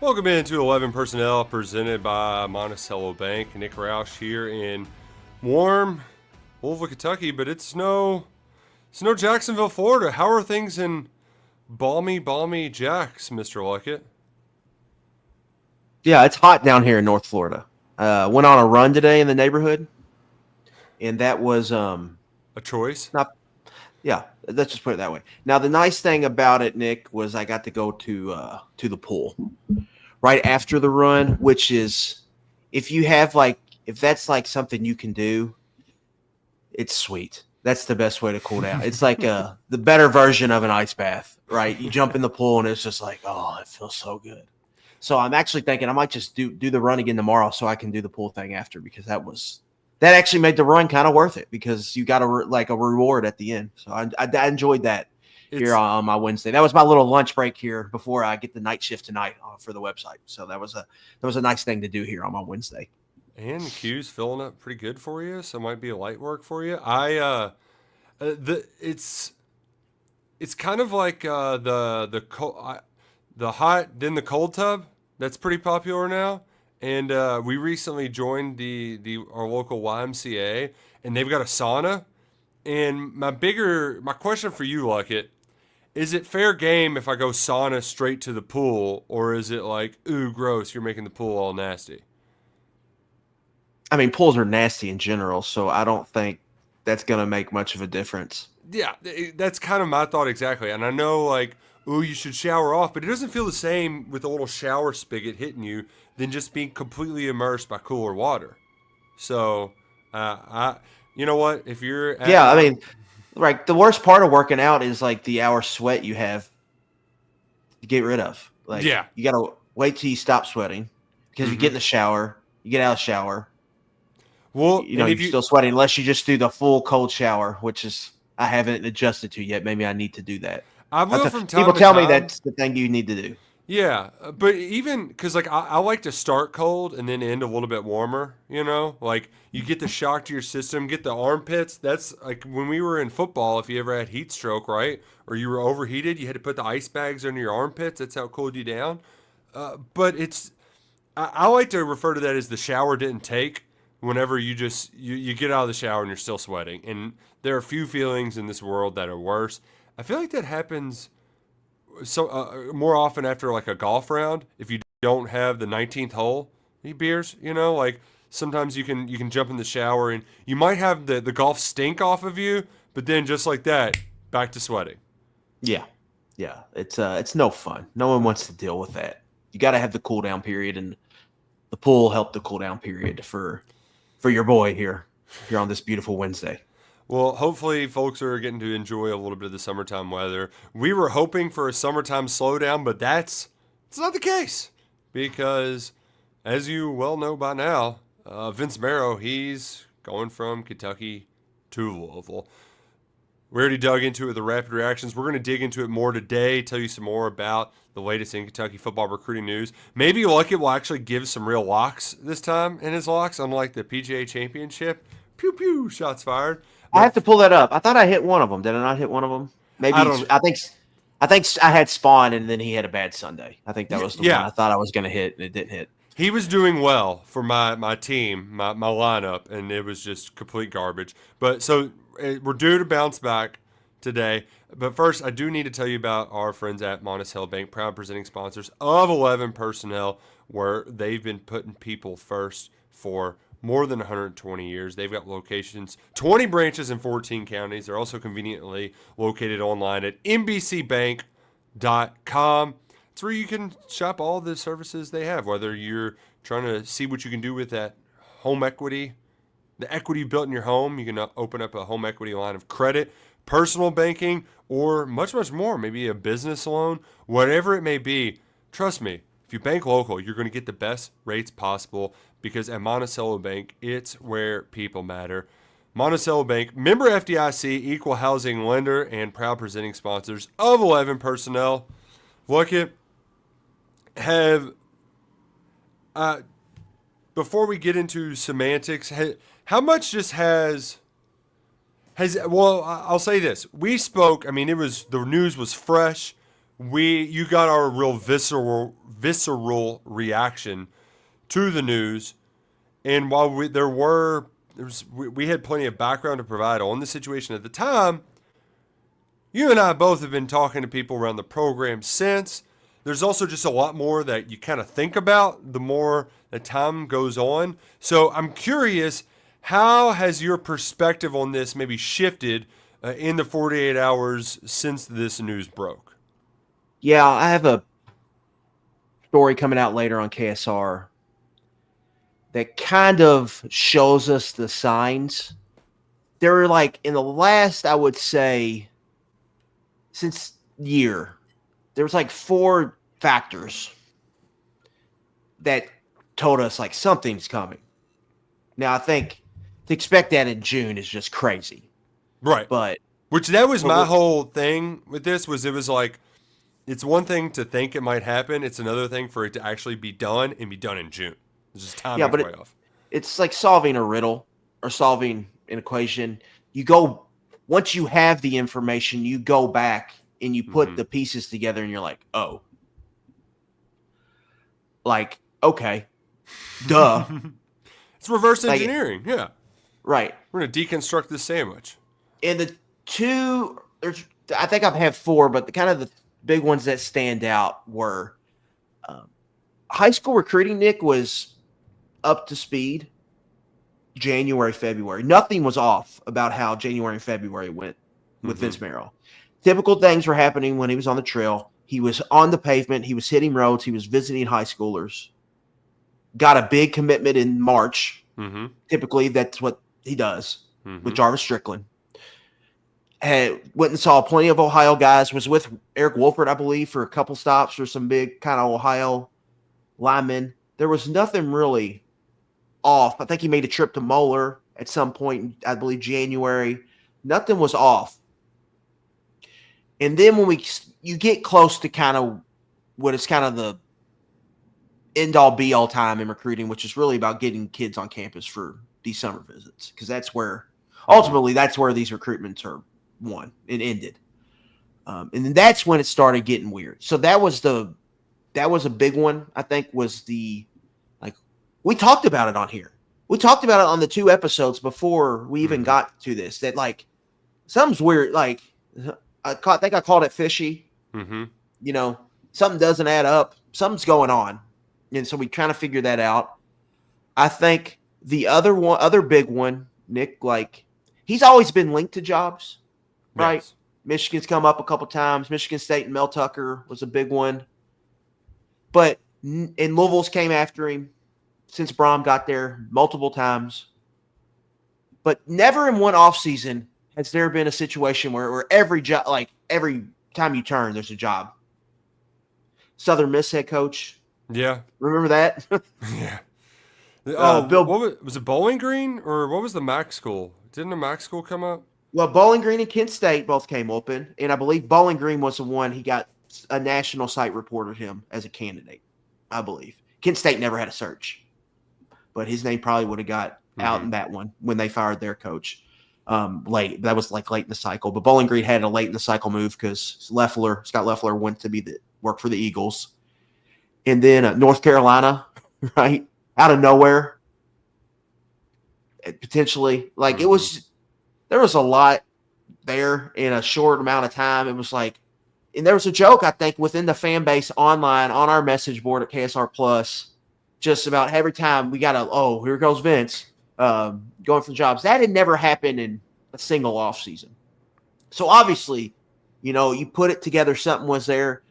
Welcome into 11 Personnel presented by Monaceel Bank. Nick Roush here in warm Louisville, Kentucky, but it's no Jacksonville, Florida. How are things in balmy Jacks, Mr. Luckett? Yeah, it's hot down here in North Florida. Went on a run today in the neighborhood, and that was A choice? not. Yeah, let's just put it that way. Now, the nice thing about it, Nick, was I got to go to the pool right after the run, which is if that's like something you can do, it's sweet. That's the best way to cool down. It's like the better version of an ice bath, right? You jump in the pool and it's just like, oh, it feels so good. So I'm actually thinking I might just do the run again tomorrow so I can do the pool thing after, because that actually made the run kind of worth it, because you got a reward at the end. So I enjoyed that here on my Wednesday. That was my little lunch break here before I get the night shift tonight for the website. So that was a nice thing to do here on my Wednesday. And Q's filling up pretty good for you, so it might be a light work for you. It's kind of like the hot then the cold tub that's pretty popular now. And we recently joined our local YMCA, and they've got a sauna. And my question for you, Luckett, is it fair game if I go sauna straight to the pool, or is it like, ooh, gross, you're making the pool all nasty? I mean, pools are nasty in general, so I don't think that's going to make much of a difference. Yeah, that's kind of my thought exactly. And I know, like, ooh, you should shower off, but it doesn't feel the same with a little shower spigot hitting you than just being completely immersed by cooler water. So, you know what? If you're I mean, right, the worst part of working out is like the hour sweat you have to get rid of. Like, yeah, you got to wait till you stop sweating, because you get in the shower, you get out of the shower. Well, you're still sweating unless you just do the full cold shower, which is I haven't adjusted to yet. Maybe I need to do that. I will from time People to tell time. me that's the thing you need to do. Yeah, but even because like I like to start cold and then end a little bit warmer. You know, like you get the shock to your system, get the armpits. That's like when we were in football. If you ever had heat stroke, right, or you were overheated, you had to put the ice bags under your armpits. That's how it cooled you down. But I like to refer to that as the shower didn't take. Whenever you get out of the shower and you're still sweating, and there are few feelings in this world that are worse. I feel like that happens so more often after like a golf round. If you don't have the 19th hole, beers, like sometimes you can jump in the shower and you might have the golf stink off of you, but then just like that, back to sweating. Yeah, it's no fun. No one wants to deal with that. You got to have the cool down period, and the pool helped the cool down period for your boy here on this beautiful Wednesday. Well, hopefully folks are getting to enjoy a little bit of the summertime weather. We were hoping for a summertime slowdown, but it's not the case, because as you well know by now, Vince Marrow, he's going from Kentucky to Louisville. We already dug into it with the rapid reactions. We're going to dig into it more today, tell you some more about the latest in Kentucky football recruiting news. Maybe Luckett will actually give some real locks this time in his locks, unlike the PGA Championship. Pew, pew, shots fired. I have to pull that up. I thought I hit one of them. Did I not hit one of them? Maybe I think I had Spawn, and then he had a bad Sunday. I think that was the one I thought I was going to hit, and it didn't hit. He was doing well for my team, my lineup, and it was just complete garbage. But so we're due to bounce back today. But first, I do need to tell you about our friends at Monaceel Bank, proud presenting sponsors of 11 Personnel, where they've been putting people first for more than 120 years. They've got locations, 20 branches in 14 counties. They're also conveniently located online at nbcbank.com. It's where you can shop all the services they have, whether you're trying to see what you can do with that home equity, the equity you built in your home. You can open up a home equity line of credit, personal banking, or much, much more. Maybe a business loan, whatever it may be. Trust me, if you bank local, you're going to get the best rates possible, because at Monaceel Bank, it's where people matter. Monaceel Bank, member FDIC, equal housing lender, and proud presenting sponsors of 11 Personnel. Luckett, before we get into semantics, how much just well, I'll say this. We spoke, I mean, the news was fresh. you got our real visceral reaction to the news. And while we had plenty of background to provide on the situation at the time, you and I both have been talking to people around the program since. There's also just a lot more that you kind of think about the more the time goes on. So I'm curious, how has your perspective on this maybe shifted in the 48 hours since this news broke? Yeah, I have a story coming out later on KSR that kind of shows us the signs. There were like in the last, I would say, since year, there was like 4 factors that told us like something's coming. Now I think to expect that in June is just crazy. Right. But which that was my whole thing with this was it was like it's one thing to think it might happen, it's another thing for it to actually be done and be done in June. It's just timing's way off. It's like solving a riddle or solving an equation. You go once you have the information, you go back and you put the pieces together and you're like, oh. Like, okay. Duh. It's reverse engineering. Yeah. Right. We're going to deconstruct this sandwich. And the two, I think I've had 4, but the big ones that stand out were high school recruiting, Nick, was up to speed January, February. Nothing was off about how January and February went with Vince Marrow. Typical things were happening when he was on the trail. He was on the pavement. He was hitting roads. He was visiting high schoolers. Got a big commitment in March. Typically, that's what he does with Jarvis Strickland. Went and saw plenty of Ohio guys. Was with Eric Wolford, I believe, for a couple stops or some big kind of Ohio linemen. There was nothing really off. I think he made a trip to Moeller at some point in, I believe, January. Nothing was off. And then when you get close to kind of what is kind of the end-all be-all time in recruiting, which is really about getting kids on campus for these summer visits, because that's where ultimately that's where these recruitments are won and ended. And then that's when it started getting weird. So that was a big one. I think was we talked about it on here. We talked about it on the 2 episodes before we even got to this. That like something's weird. Like I think I called it fishy. You know, something doesn't add up. Something's going on, and so we trying to figure that out. I think the other big one, Nick, like he's always been linked to jobs, right? Yes. Michigan's come up a couple times. Michigan State and Mel Tucker was a big one, but Louisville's came after him since Brom got there multiple times, but never in one offseason has there been a situation where every job, like every time you turn, there's a job. Southern Miss head coach. Yeah. Remember that? Yeah. Bill, was it Bowling Green or what was the MAC school? Didn't the MAC school come up? Well, Bowling Green and Kent State both came open, and I believe Bowling Green was the one he got a national site reported him as a candidate, I believe. Kent State never had a search, but his name probably would have got out in that one when they fired their coach late. That was like late in the cycle, but Bowling Green had a late in the cycle move because Scott Leffler went to work for the Eagles. And then North Carolina, right, out of nowhere, potentially. Like there was a lot there in a short amount of time. It was like, and there was a joke, I think, within the fan base online on our message board at KSR Plus, just about every time we got here goes Vince going for jobs. That had never happened in a single offseason. So obviously, you put it together, something was there.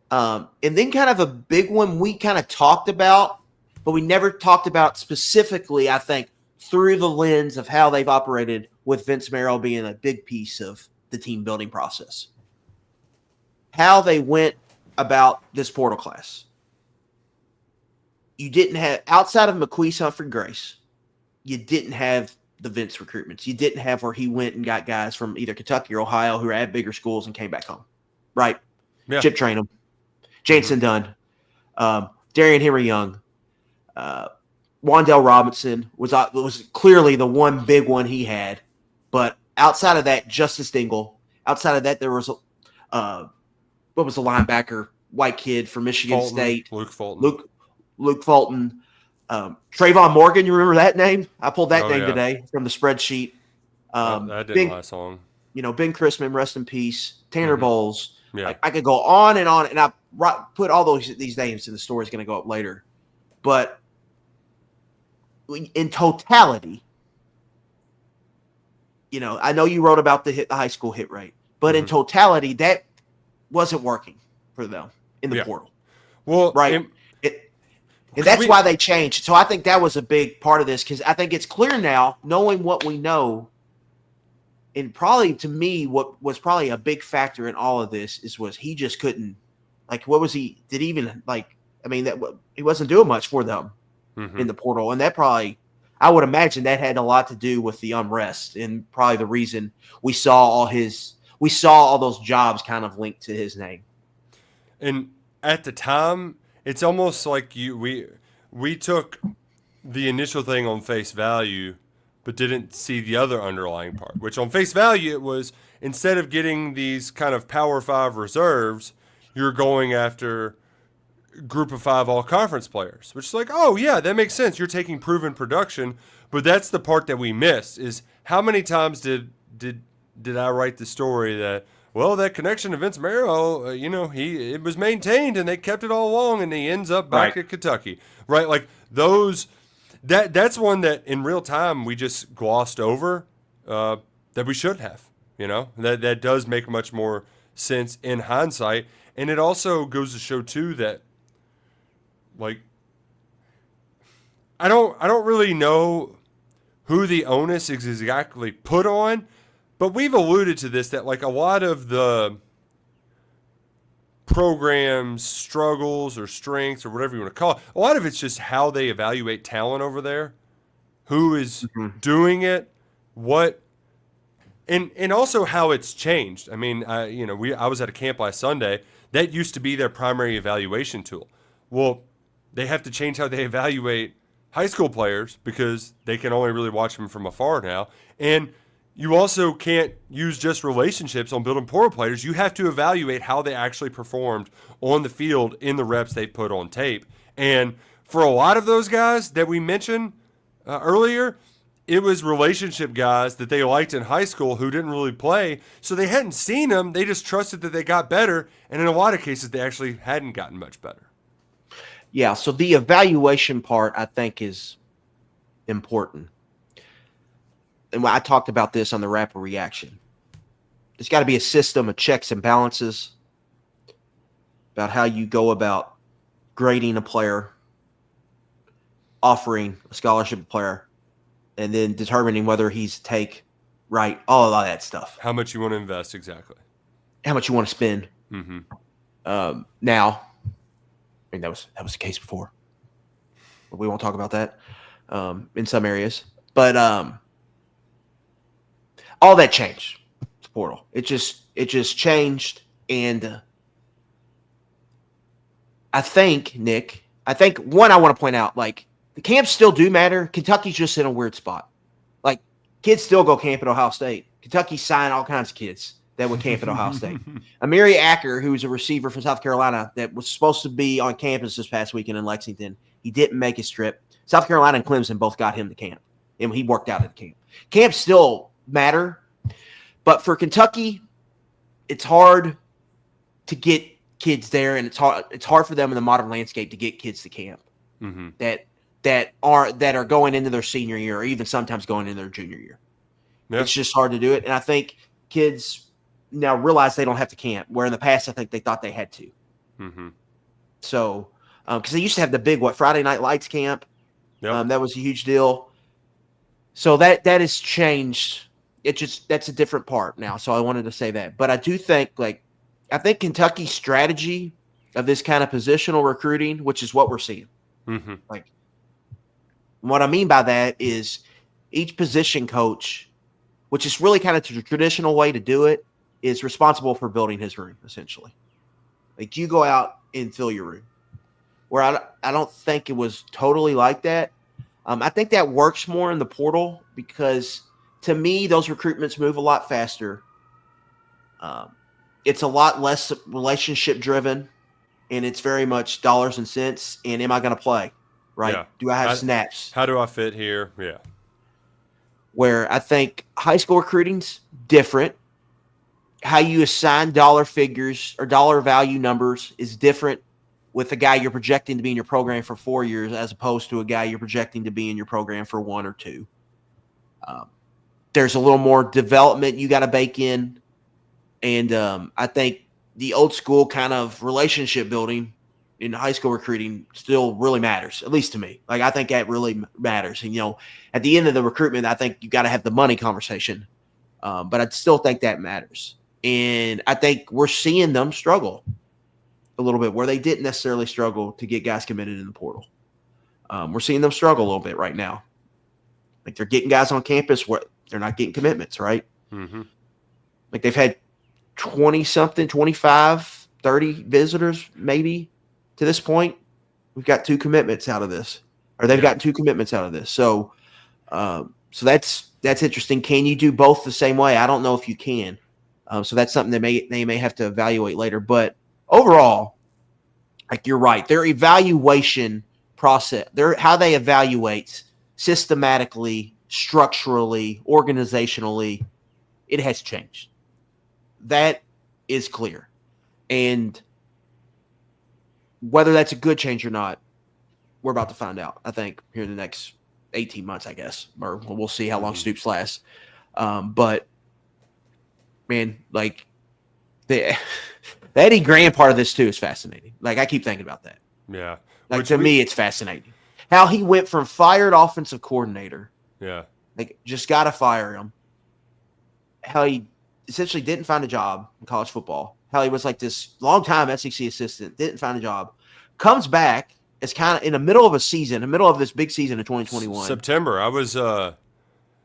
And then kind of a big one we kind of talked about, but we never talked about specifically, I think, through the lens of how they've operated with Vince Marrow being a big piece of the team building process. How they went about this portal class. You didn't have, outside of McQueese, Humphrey, Grace, you didn't have the Vince recruitments. You didn't have where he went and got guys from either Kentucky or Ohio who were at bigger schools and came back home. Right? Yeah. Chip Trainum, Jansen Dunn, Darian Henry Young, Wandell Robinson was clearly the one big one he had. But outside of that, Justice Dingle. Outside of that, there was what was the linebacker, white kid from Michigan Fulton, State, Luke Fulton. Luke Fulton, Trayvon Morgan. You remember that name? I pulled that Oh, name yeah. today from the spreadsheet. That didn't last long. Ben Chrisman, rest in peace. Tanner Bowles. Yeah. Like, I could go on, and I put all these names in the story. Is going to go up later, but in totality, I know you wrote about the high school hit rate, but in totality, that wasn't working for them in the portal. Well, right. And that's why they changed. So I think that was a big part of this, because I think it's clear now, knowing what we know. And probably to me, what was probably a big factor in all of this was he just couldn't, like, what was he, did he even, like, I mean, he wasn't doing much for them in the portal. And that probably, I would imagine that had a lot to do with the unrest, and probably the reason we saw all those jobs kind of linked to his name. And at the time, it's almost like we took the initial thing on face value, but didn't see the other underlying part, which on face value, it was, instead of getting these kind of Power 5 reserves, you're going after Group of 5 all-conference players, which is like, oh, yeah, that makes sense. You're taking proven production, but that's the part that we missed, is how many times did I write the story that, well, that connection to Vince Marrow, it was maintained and they kept it all along, and he ends up back at Kentucky, right? Like those... That's one that in real time we just glossed over that we should have. That does make much more sense in hindsight, and it also goes to show too that, like, I don't really know who the onus is exactly put on, but we've alluded to this, that like a lot of the program's struggles or strengths or whatever you want to call it, a lot of it's just how they evaluate talent over there, who is doing it, what, and also how it's changed. I mean, I was at a camp last Sunday. That used to be their primary evaluation tool. Well, they have to change how they evaluate high school players because they can only really watch them from afar now. And you also can't use just relationships on building portal players. You have to evaluate how they actually performed on the field in the reps they put on tape. And for a lot of those guys that we mentioned earlier, it was relationship guys that they liked in high school who didn't really play. So they hadn't seen them. They just trusted that they got better. And in a lot of cases, they actually hadn't gotten much better. Yeah, so the evaluation part, I think, is important. And I talked about this on the rapid reaction. There's got to be a system of checks and balances about how you go about grading a player, offering a scholarship player, and then determining whether he's all of that stuff. How much you want to invest, exactly. How much you want to spend. Now, I mean, that was the case before. But we won't talk about that in some areas. But all that changed. The portal. It just changed, and I think, Nick, I want to point out, like, the camps still do matter. Kentucky's just in a weird spot. Like, kids still go camp at Ohio State. Kentucky signed all kinds of kids that would camp at Ohio State. Amiri Acker, who's a receiver from South Carolina that was supposed to be on campus this past weekend in Lexington, he didn't make his trip. South Carolina and Clemson both got him to camp, and he worked out at the camp. Camps still matter, but for Kentucky, it's hard to get kids there, and it's hard for them in the modern landscape to get kids to camp that are going into their senior year, or even sometimes going into their junior year. Yeah. It's just hard to do it, and I think kids now realize they don't have to camp, where in the past I think they thought they had to. So, because they used to have the big Friday Night Lights camp, that was a huge deal. So that has changed. That's a different part now. So I wanted to say that, but I do think I think Kentucky's strategy of this kind of positional recruiting, which is what we're seeing. Like, what I mean by that is each position coach, which is really kind of the traditional way to do it, is responsible for building his room, essentially. Like, you go out and fill your room. Where I don't think it was totally like that. I think that works more in the portal because, to me, those recruitments move a lot faster. it's a lot less relationship driven, and it's very much dollars and cents. And am I going to play? Right? Yeah. Do I have snaps? How do I fit here? Yeah. Where I think high school recruiting's different. How you assign dollar figures or dollar value numbers is different with a guy you're projecting to be in your program for 4 years as opposed to a guy you're projecting to be in your program for 1 or 2. There's a little more development you got to bake in. And I think the old school kind of relationship building in high school recruiting still really matters, at least to me. Like, I think that really matters. And, at the end of the recruitment, I think you got to have the money conversation. But I still think that matters. And I think we're seeing them struggle a little bit where they didn't necessarily struggle to get guys committed in the portal. We're seeing them struggle a little bit right now. Like, they're getting guys on campus where they're not getting commitments, right? Mm-hmm. Like, they've had 20-something, 25, 30 visitors maybe to this point. We've got 2 commitments out of this, or they've gotten 2 commitments out of this. So that's interesting. Can you do both the same way? I don't know if you can. So that's something they may have to evaluate later. But overall, like, you're right, their evaluation process, how they evaluate systematically, structurally, organizationally, it has changed. That is clear. And whether that's a good change or not, we're about to find out, I think, here in the next 18 months, I guess. Or we'll see how long Stoops lasts. But, man, like, the Eddie Gran part of this, too, is fascinating. Like, I keep thinking about that. Yeah. Like, to me, it's fascinating. How he went from fired offensive coordinator. Yeah. Like, just got to fire him. How he essentially didn't find a job in college football. How he was like this long-time SEC assistant, didn't find a job, comes back as kind of in the middle of a season, in the middle of this big season of 2021. September.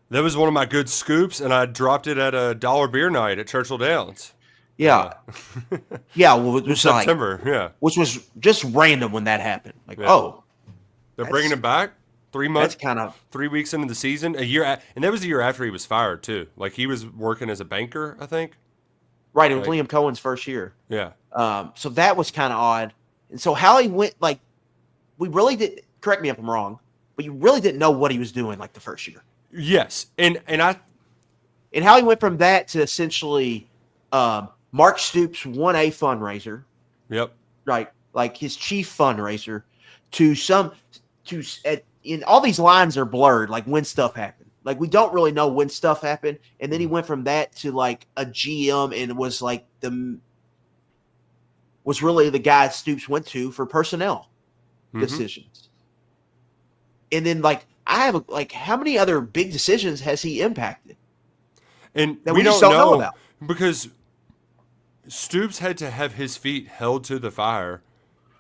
That was one of my good scoops, and I dropped it at a dollar beer night at Churchill Downs. Yeah. Yeah, well, it was September, yeah. Which was just random when that happened. Like, they're bringing him back 3 months. That's kind of 3 weeks into the season, and that was the year after he was fired too. Like, he was working as a banker, I think. Right, it was Liam Cohen's first year. Yeah. So that was kind of odd. And so how he went, like, we really did. Correct me if I'm wrong, but you really didn't know what he was doing like the first year. Yes, and how he went from that to essentially Mark Stoops' 1A fundraiser. Yep. Right, like his chief fundraiser in all these lines are blurred, like when stuff happened. Like, we don't really know when stuff happened. And then he went from that to like a GM and was really the guy Stoops went to for personnel decisions. And then, like, how many other big decisions has he impacted? And that we just don't know about? Because Stoops had to have his feet held to the fire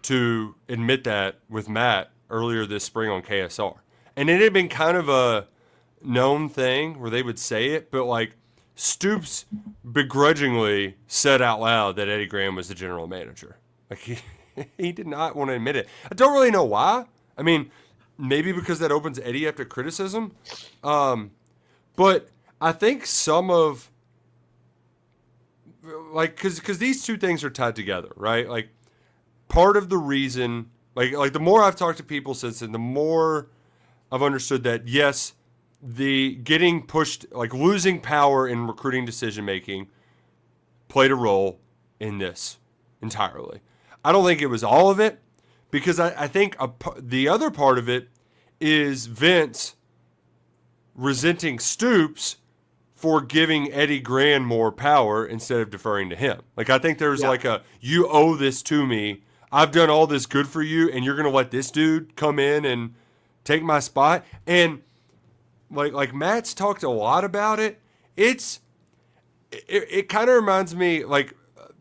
to admit that with Matt earlier this spring on KSR. And it had been kind of a known thing where they would say it, but like, Stoops begrudgingly said out loud that Eddie Gran was the general manager. Like, he did not want to admit it. I don't really know why. I mean, maybe because that opens Eddie up to criticism. But I think some of, like, because these two things are tied together, right? Like, part of the reason, like the more I've talked to people since then, the more I've understood that, yes, the getting pushed, like losing power in recruiting decision-making played a role in this entirely. I don't think it was all of it, because I think the other part of it is Vince resenting Stoops for giving Eddie Gran more power instead of deferring to him. Like, I think there's like you owe this to me. I've done all this good for you, and you're going to let this dude come in and take my spot. And like Matt's talked a lot about it. It kind of reminds me, like,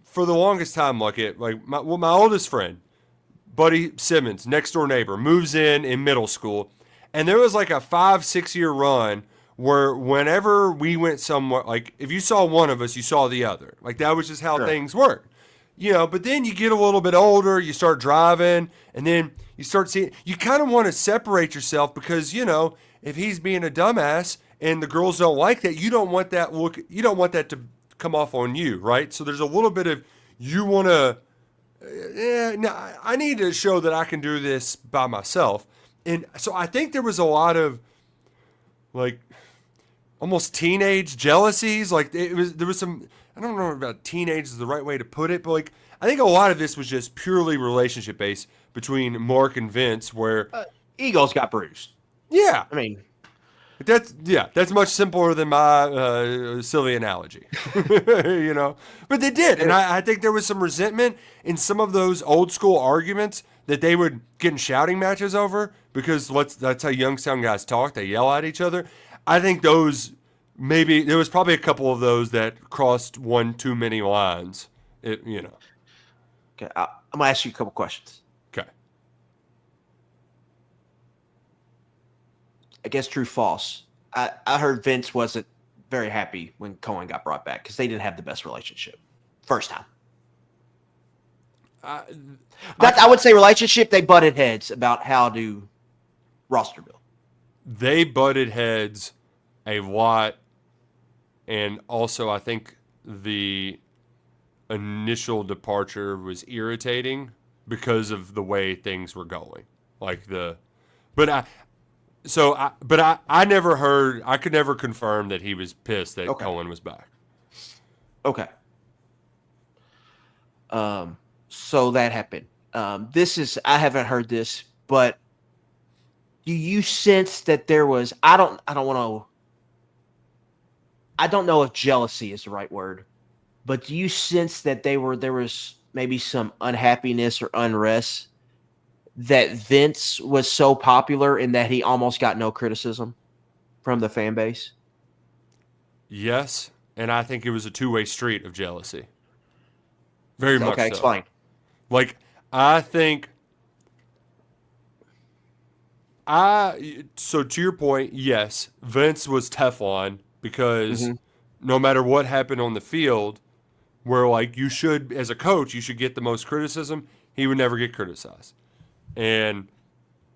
for the longest time, like my oldest friend, Buddy Simmons, next door neighbor, moves in middle school, and there was like a 5-6 year run where whenever we went somewhere, like, if you saw one of us, you saw the other. Like, that was just how things worked. But then you get a little bit older, you start driving, and then you start seeing, you kind of want to separate yourself because, if he's being a dumbass and the girls don't like that, you don't want that to come off on you, right? So there's a little bit of you want to, no, I need to show that I can do this by myself. And so I think there was a lot of like almost teenage jealousies. Like there was some, I don't know about teenage is the right way to put it, but like I think a lot of this was just purely relationship based between Mark and Vince where Egos got bruised. yeah. I mean, that's much simpler than my silly analogy, you know. But they did, and I think there was some resentment in some of those old school arguments that they would get in shouting matches over because that's how Youngstown guys talk. They yell at each other. I think those maybe there was probably a couple of those that crossed one too many lines. You know. Okay, I'm gonna ask you a couple questions. Okay. I guess true, false. I heard Vince wasn't very happy when Cohen got brought back because they didn't have the best relationship first time. I would say relationship. They butted heads about how to roster build. They butted heads a lot, and also I think the initial departure was irritating because of the way things were going. I never heard. I could never confirm that he was pissed that Cohen was back. Okay. So that happened. I haven't heard this, but do you sense that there was? I don't know if jealousy is the right word, but do you sense that there was maybe some unhappiness or unrest that Vince was so popular in that he almost got no criticism from the fan base? Yes, and I think it was a two-way street of jealousy. Very much so. Okay, explain. Like, I think so to your point, yes, Vince was Teflon because no matter what happened on the field, where like you should, as a coach, you should get the most criticism, he would never get criticized. And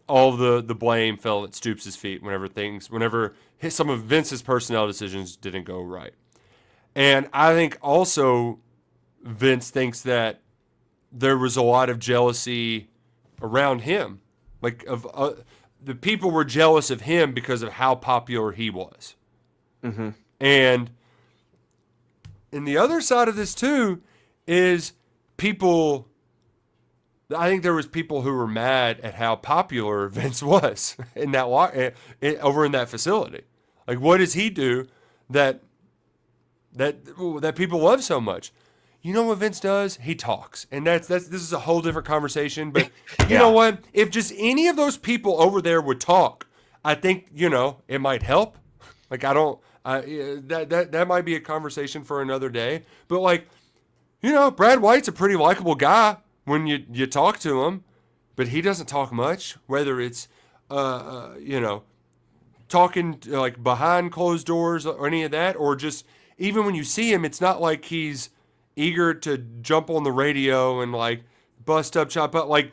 all the blame fell at Stoops' feet whenever some of Vince's personnel decisions didn't go right. And I think also Vince thinks that there was a lot of jealousy around him. Like the people were jealous of him because of how popular he was. Mm-hmm. And the other side of this too is people. I think there was people who were mad at how popular Vince was in that over in that facility. Like, what does he do that people love so much? You know what Vince does? He talks, and this is a whole different conversation. But you know what? If just any of those people over there would talk, I think it might help. Like that might be a conversation for another day. But Brad White's a pretty likable guy when you talk to him, but he doesn't talk much. Whether it's talking like behind closed doors or any of that, or just even when you see him, it's not like he's eager to jump on the radio and like bust up shop. But like,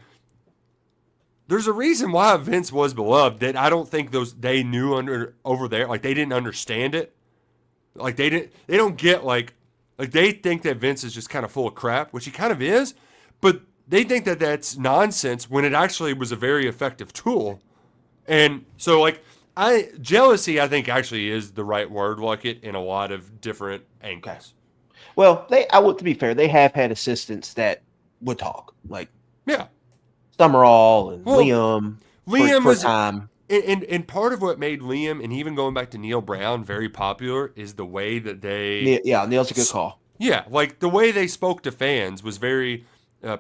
there's a reason why Vince was beloved that I don't think they knew over there. Like they didn't understand it. Like they don't get like they think that Vince is just kind of full of crap, which he kind of is, but they think that that's nonsense when it actually was a very effective tool. And so jealousy, I think actually is the right word, Luckett, in a lot of different angles. Okay. Well, to be fair, they have had assistants that would talk, like Summerall and Liam. Liam for was time. And part of what made Liam, and even going back to Neil Brown, very popular is the way that they. Neil's a good call. Yeah, like the way they spoke to fans was very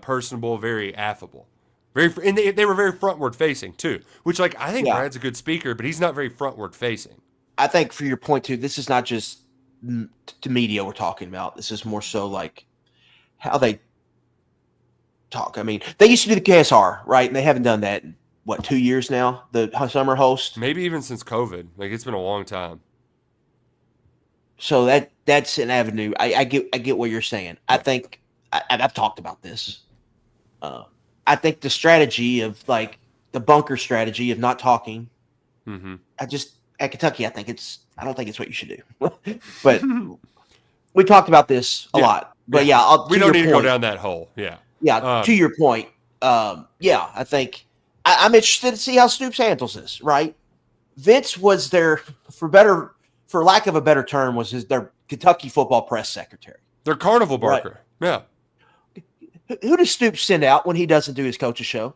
personable, very affable, and they were very frontward facing too. Which I think Brad's a good speaker, but he's not very frontward facing. I think for your point too, this is not just to media we're talking about. This is more so like how they talk. I mean, they used to do the KSR, right? And they haven't done that in, 2 years now? The summer host? Maybe even since COVID. Like, it's been a long time. So that's an avenue. I get what you're saying. I think I've talked about this. I think the strategy of the bunker strategy of not talking. Mm-hmm. At Kentucky, I don't think it's what you should do. But We talked about this a lot, but we don't need to go down that hole. Yeah. Yeah. To your point. I think I'm interested to see how Stoops handles this, right? Vince was their, for lack of a better term, was their Kentucky football press secretary. Their carnival barker. Right. Yeah. Who does Stoops send out when he doesn't do his coach's show?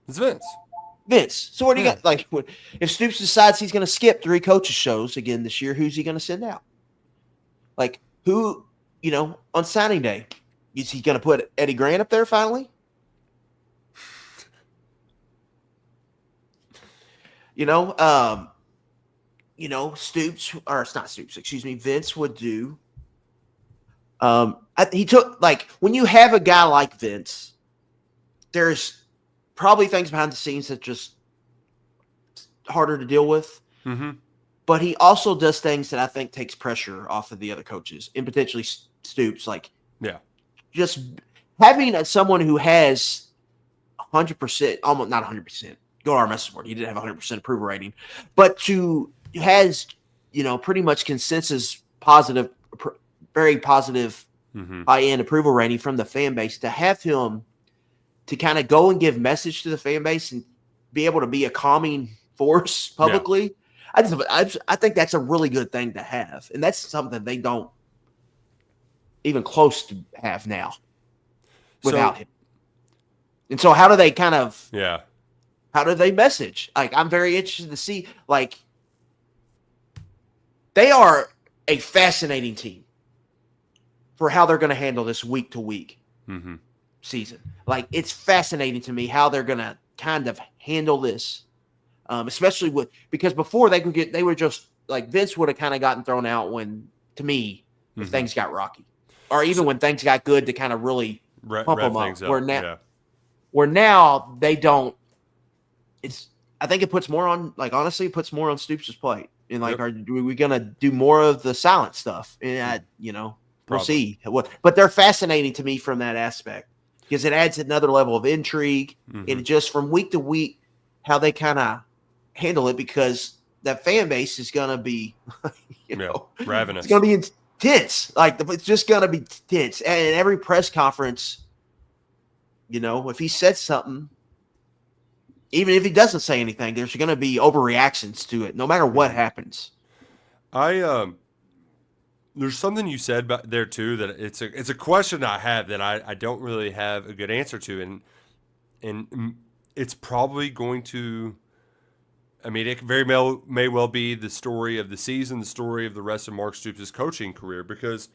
It's Vince. So what do you got? Like, if Stoops decides he's going to skip 3 coaches' shows again this year, who's he going to send out? Like, who, on signing day, is he going to put Eddie Gran up there finally? Stoops, or it's not Stoops, excuse me, Vince would do. He took, like, when you have a guy like Vince, there's probably things behind the scenes that just harder to deal with. Mm-hmm. But he also does things that I think takes pressure off of the other coaches, and potentially Stoops. Like, just having someone who has 100%, almost not 100%. Go to our message board. He didn't have 100% approval rating, but has pretty much consensus positive, very positive, high-end approval rating from the fan base. To have him to kind of go and give message to the fan base and be able to be a calming force publicly, I think that's a really good thing to have, and that's something they don't even close to have now without him. And so, how do they kind of How do they message? Like, I'm very interested to see. Like, they are a fascinating team for how they're going to handle this week to week season. Like, it's fascinating to me how they're going to kind of handle this, especially because before they were just like Vince would have kind of gotten thrown out if things got rocky, or even when things got good to kind of really pump them up. Where now they don't. I think it puts more on, like, honestly, it puts more on Stoops' plate. And, like, are we going to do more of the silent stuff? And, we'll see. But they're fascinating to me from that aspect because it adds another level of intrigue. And just from week to week, how they kind of handle it, because that fan base is going to be, ravenous. It's going to be intense. Like, it's just going to be tense. And every press conference, if he said something, even if he doesn't say anything, there's going to be overreactions to it, no matter what happens. There's something you said about there too that it's a question I have that I don't really have a good answer to, and it's probably going to. I mean, it may well be the story of the season, the story of the rest of Mark Stoops' coaching career, because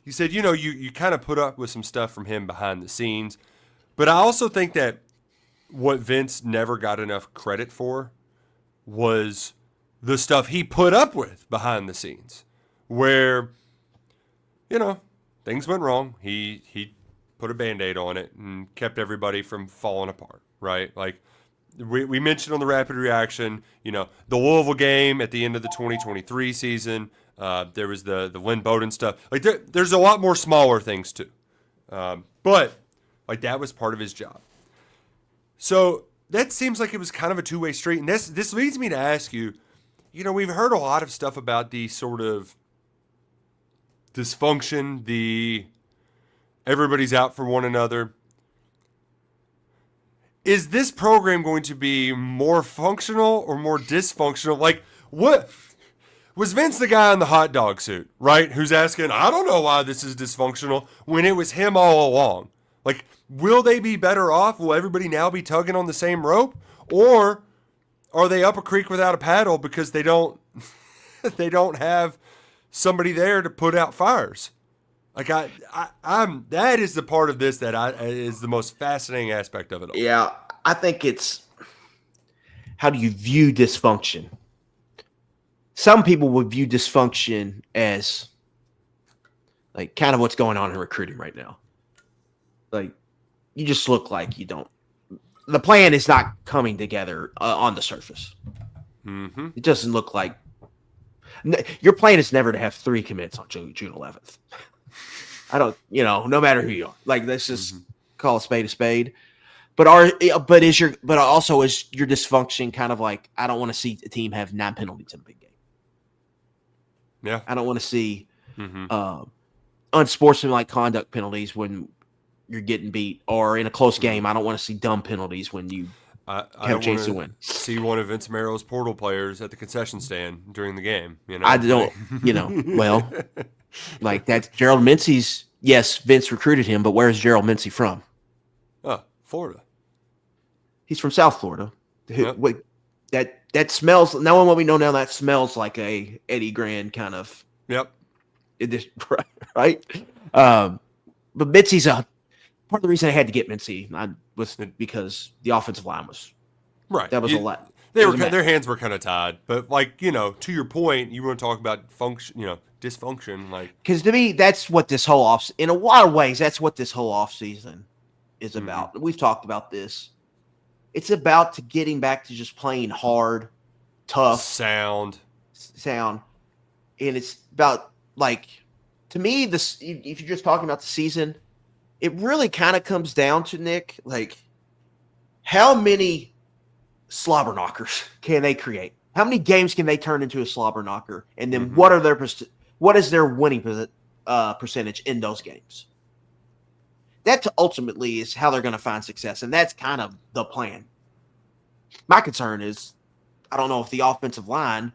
you said you kind of put up with some stuff from him behind the scenes, but I also think that what Vince never got enough credit for was the stuff he put up with behind the scenes, where, things went wrong. He put a Band-Aid on it and kept everybody from falling apart, right? Like, we mentioned on the Rapid Reaction, the Louisville game at the end of the 2023 season. There was the Lynn Bowden stuff. Like, there's a lot more smaller things too. But, like, that was part of his job. So that seems like it was kind of a two-way street. And this leads me to ask you, we've heard a lot of stuff about the sort of dysfunction, everybody's out for one another. Is this program going to be more functional or more dysfunctional? Like, what was Vince the guy in the hot dog suit, right? Who's asking, I don't know why this is dysfunctional, when it was him all along. Like, will they be better off? Will everybody now be tugging on the same rope? Or are they up a creek without a paddle because they don't have somebody there to put out fires? Like, I'm that is the part of this that is the most fascinating aspect of it all. Yeah, I think it's, how do you view dysfunction? Some people would view dysfunction as, like, kind of what's going on in recruiting right now. Like, you just look like you don't. The plan is not coming together on the surface. It doesn't look like. Your plan is never to have 3 commits on June 11th. I don't, no matter who you are. Like, let's just call a spade a spade. But is your dysfunction kind of like, I don't want to see a team have 9 penalties in a big game. Yeah. I don't want to see unsportsmanlike conduct penalties when you're getting beat, or in a close game. I don't want to see dumb penalties when you I have a don't chance to want win. to see one of Vince Marrow's portal players at the concession stand during the game. I don't, well, like that's Gerald Mincey's. Yes, Vince recruited him, but where's Gerald Mincey from? Florida. He's from South Florida. Yep. That smells. Knowing what we know now, that smells like a Eddie Gran kind of. Yep. Right. But Mincey's part of the reason I had to get Mincey was because the offensive line was right. That was a lot. Their hands were kind of tied, but to your point, you want to talk about dysfunction, because to me that's what this whole off. In a lot of ways, that's what this whole off season is about. Mm-hmm. We've talked about this. It's about getting back to just playing hard, tough, sound, and it's about to me this. If you're just talking about the season, it really kind of comes down to Nick, how many slobber knockers can they create? How many games can they turn into a slobber knocker? And then what is their winning percentage in those games? That ultimately is how they're going to find success, and that's kind of the plan. My concern is, I don't know if the offensive line,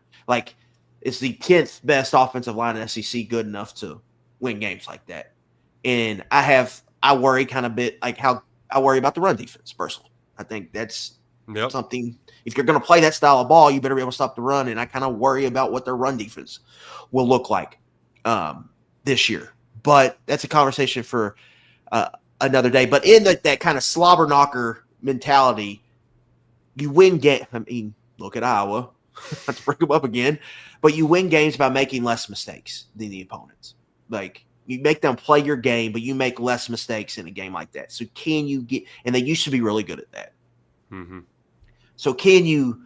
is the 10th best offensive line in SEC good enough to win games like that. And I worry kind of how I worry about the run defense personally. I think that's something. If you're going to play that style of ball, you better be able to stop the run. And I kind of worry about what their run defense will look like this year. But that's a conversation for another day. But in that kind of slobber knocker mentality, you win game. I mean, look at Iowa. Not to bring them up again, but you win games by making less mistakes than the opponents. You make them play your game, but you make less mistakes in a game like that. So can you get? And they used to be really good at that. Mm-hmm. So can you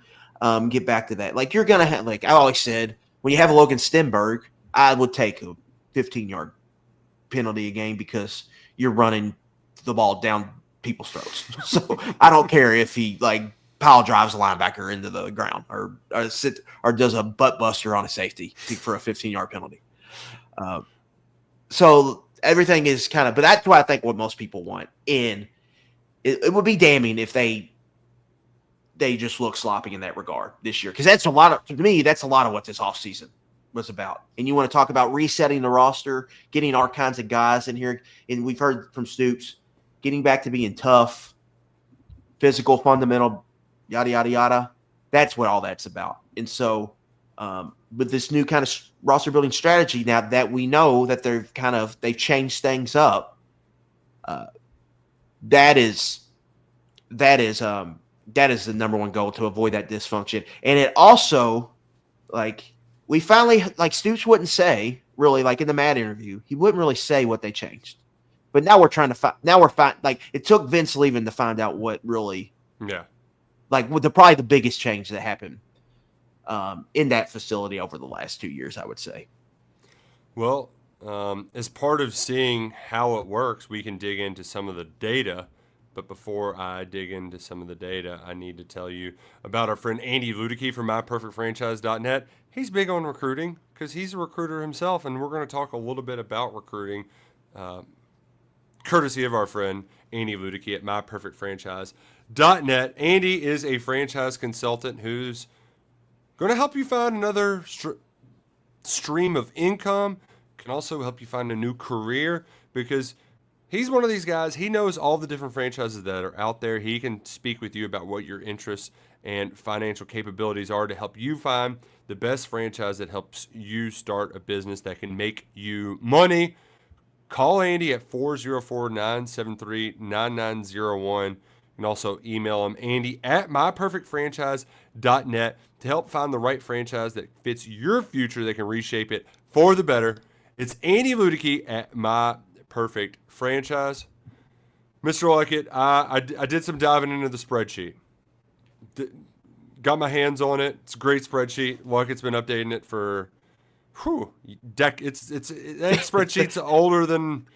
get back to that? You're gonna have, I always said, when you have Logan Stenberg, I would take a 15-yard penalty a game because you're running the ball down people's throats. So I don't care if he pile drives a linebacker into the ground or does a butt buster on a safety for a 15-yard penalty. So everything is but that's what I think what most people want. And it would be damning if they just look sloppy in that regard this year. Because to me, that's a lot of what this offseason was about. And you want to talk about resetting the roster, getting our kinds of guys in here. And we've heard from Stoops, getting back to being tough, physical, fundamental, yada, yada, yada. That's what all that's about. And so with this new kind of roster building strategy, now that we know that they've changed things up, that is the number one goal, to avoid that dysfunction. And it also, we finally, Stoops wouldn't say, really, in the Matt interview, he wouldn't really say what they changed. But now we're trying to find, it took Vince leaving to find out what really, probably the biggest change that happened in that facility over the last 2 years, I would say. Well, as part of seeing how it works, we can dig into some of the data. But before I dig into some of the data, I need to tell you about our friend Andy Ludicky from MyPerfectFranchise.net. He's big on recruiting because he's a recruiter himself, and we're going to talk a little bit about recruiting, courtesy of our friend Andy Ludicky at MyPerfectFranchise.net. Andy is a franchise consultant who's going to help you find another stream of income, can also help you find a new career, because he's one of these guys. He knows all the different franchises that are out there. He can speak with you about what your interests and financial capabilities are to help you find the best franchise that helps you start a business that can make you money. Call Andy at 404-973-9901. You can also email him, Andy at myperfectfranchise.net, to help find the right franchise that fits your future, that can reshape it for the better. It's Andy Ludicky at My Perfect Franchise. Mr. Luckett, I did some diving into the spreadsheet. Got my hands on it. It's a great spreadsheet. Luckett's been updating it for that spreadsheet's older than.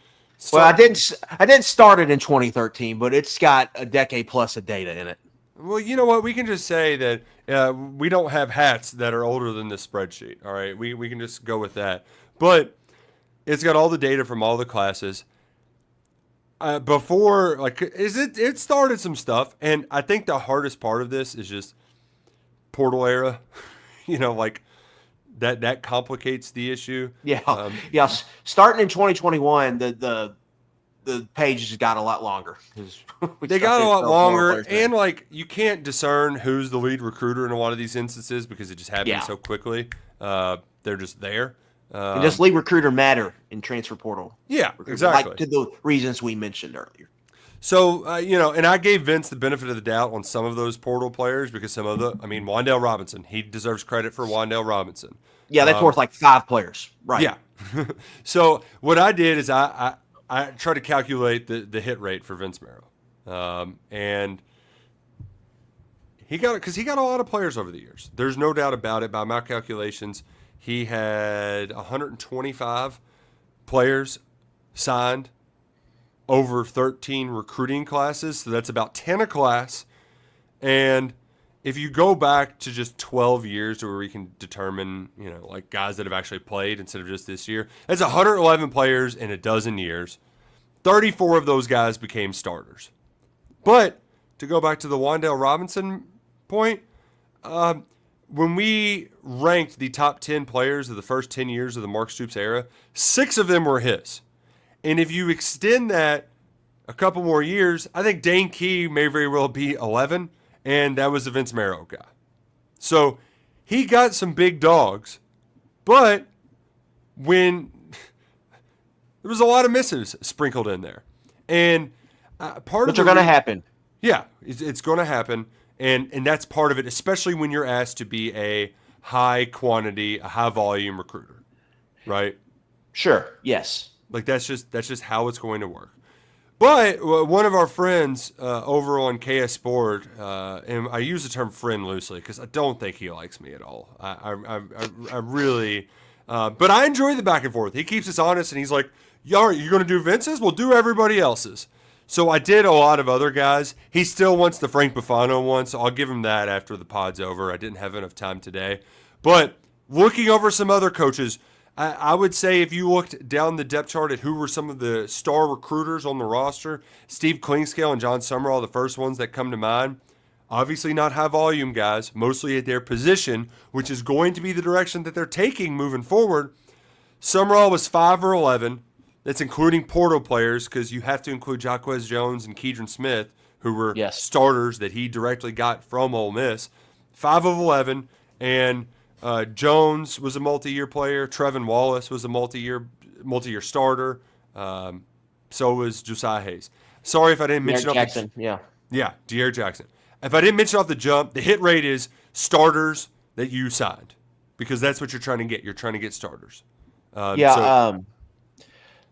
Well, I didn't start it in 2013, but it's got a decade plus of data in it. Well, you know what? We can just say that we don't have hats that are older than this spreadsheet. All right, we can just go with that. But It's got all the data from all the classes. Before, like, it started some stuff, and I think the hardest part of this is just portal era. Like that complicates the issue. Yeah. Yes. Starting in 2021, the pages got a lot longer. They got a lot longer, and like you can't discern who's the lead recruiter in a lot of these instances because it just happens so quickly. They're just there. And does lead recruiter matter in transfer portal? Yeah, exactly. Like to the reasons we mentioned earlier. So, and I gave Vince the benefit of the doubt on some of those portal players because Wan'Dale Robinson, he deserves credit for Wan'Dale Robinson. Yeah, that's worth like 5 players. Right. Yeah. So what I did is I tried to calculate the hit rate for Vince Marrow. And he got a lot of players over the years. There's no doubt about it. By my calculations, he had 125 players signed over 13 recruiting classes. So that's about 10 a class. And if you go back to just 12 years to where we can determine, like guys that have actually played instead of just this year, that's 111 players in a dozen years. 34 of those guys became starters. But to go back to the Wan'Dale Robinson point, when we ranked the top 10 players of the first 10 years of the Mark Stoops era, 6 of them were his. And if you extend that a couple more years, I think Dane Key may very well be 11, and that was the Vince Marrow guy. So he got some big dogs, but when there was a lot of misses sprinkled in there. And Which are going to happen. Yeah, it's going to happen. And that's part of it, especially when you're asked to be a high quantity, a high volume recruiter, right? Sure. Yes. Like that's just how it's going to work. But one of our friends over on KS Sport, and I use the term friend loosely because I don't think he likes me at all. I really, but I enjoy the back and forth. He keeps us honest, and he's like, "You're going to do Vince's? We'll do everybody else's." So I did a lot of other guys. He still wants the Frank Buffano one, so I'll give him that after the pod's over. I didn't have enough time today. But looking over some other coaches, I would say if you looked down the depth chart at who were some of the star recruiters on the roster, Steve Klingscale and John Summerall, the first ones that come to mind. Obviously not high volume guys, mostly at their position, which is going to be the direction that they're taking moving forward. Summerall was 5 or 11. That's including portal players because you have to include Jaquez Jones and Keidron Smith, who were starters that he directly got from Ole Miss. 5 of 11, and Jones was a multi-year player. Trevin Wallace was a multi-year starter. So was Josiah Hayes. Sorry if I didn't mention Jackson. De'Aaron Jackson. If I didn't mention off the jump, the hit rate is starters that you signed because that's what you're trying to get. You're trying to get starters.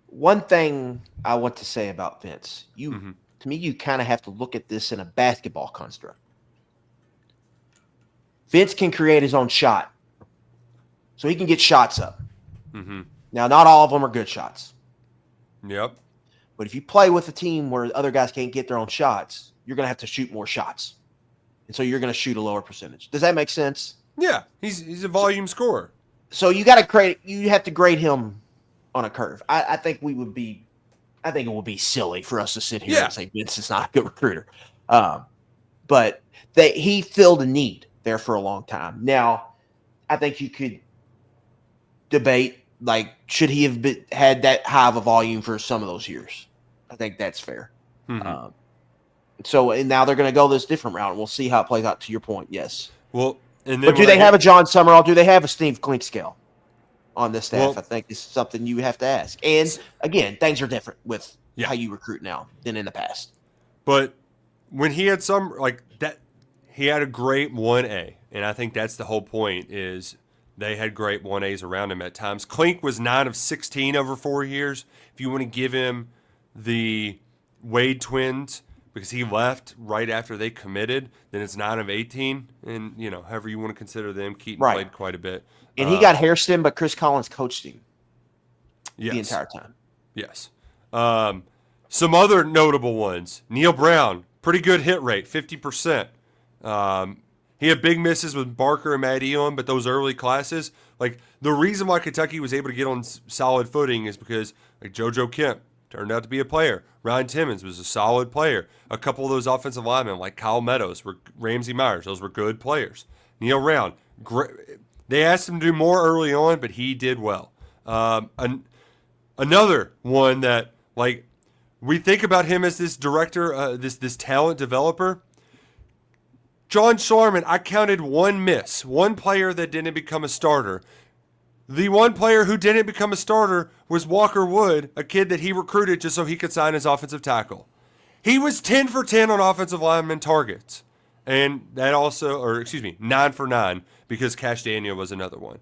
One thing I want to say about Vince, to me, you kind of have to look at this in a basketball construct. Vince can create his own shot, so he can get shots up. Mm-hmm. Now, not all of them are good shots. Yep. But if you play with a team where other guys can't get their own shots, you're going to have to shoot more shots. And so you're going to shoot a lower percentage. Does that make sense? Yeah, he's a volume scorer. So you have to grade him on a curve. I think it would be silly for us to sit here and say Vince is not a good recruiter. But he filled a need there for a long time. Now, I think you could debate, like, should he have had that high of a volume for some of those years? I think that's fair. Mm-hmm. And now they're going to go this different route. We'll see how it plays out, to your point, yes. Well, but do they have a John Summerall? Do they have a Steve Klingscale on this staff? I think this is something you have to ask. And again, things are different with how you recruit now than in the past. But when he had he had a great 1A, and I think that's the whole point is they had great 1As around him at times. Klink was 9 of 16 over 4 years. If you want to give him the Wade twins because he left right after they committed, then it's 9 of 18. And, however you want to consider them, Keaton played quite a bit. And he got Hairston, but Chris Collins coached him the entire time. Yes. Some other notable ones. Neil Brown, pretty good hit rate, 50%. He had big misses with Barker and Matt Elam, but those early classes, like the reason why Kentucky was able to get on solid footing is because like JoJo Kemp turned out to be a player. Ryan Timmons was a solid player. A couple of those offensive linemen, like Kyle Meadows, Ramsey Myers, those were good players. Neil Round, they asked him to do more early on, but he did well. Another one that like we think about him as this director, this talent developer. John Sharman, I counted one miss, one player that didn't become a starter. The one player who didn't become a starter was Walker Wood, a kid that he recruited just so he could sign his offensive tackle. He was 10 for 10 on offensive lineman targets. And that also, 9 for 9 because Cash Daniel was another one.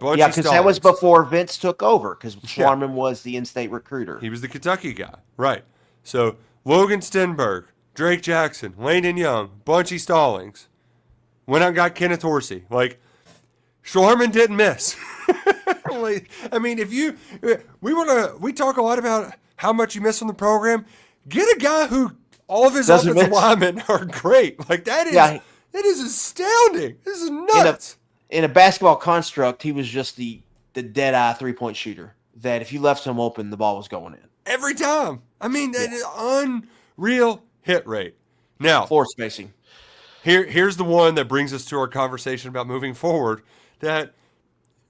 Yeah, because that was before Vince took over because Sharman was the in-state recruiter. He was the Kentucky guy, right. So Logan Stenberg, Drake Jackson, Landon Young, Bunchy Stallings. Went out and got Kenneth Horsey. Like, Sharman didn't miss. I mean, we talk a lot about how much you miss from the program. Get a guy who all of his offensive linemen are great. Like that is astounding. This is nuts. In a basketball construct, he was just the dead-eye three-point shooter that if you left him open, the ball was going in. Every time. I mean, that is unreal hit rate. Now, floor spacing. Here's the one that brings us to our conversation about moving forward that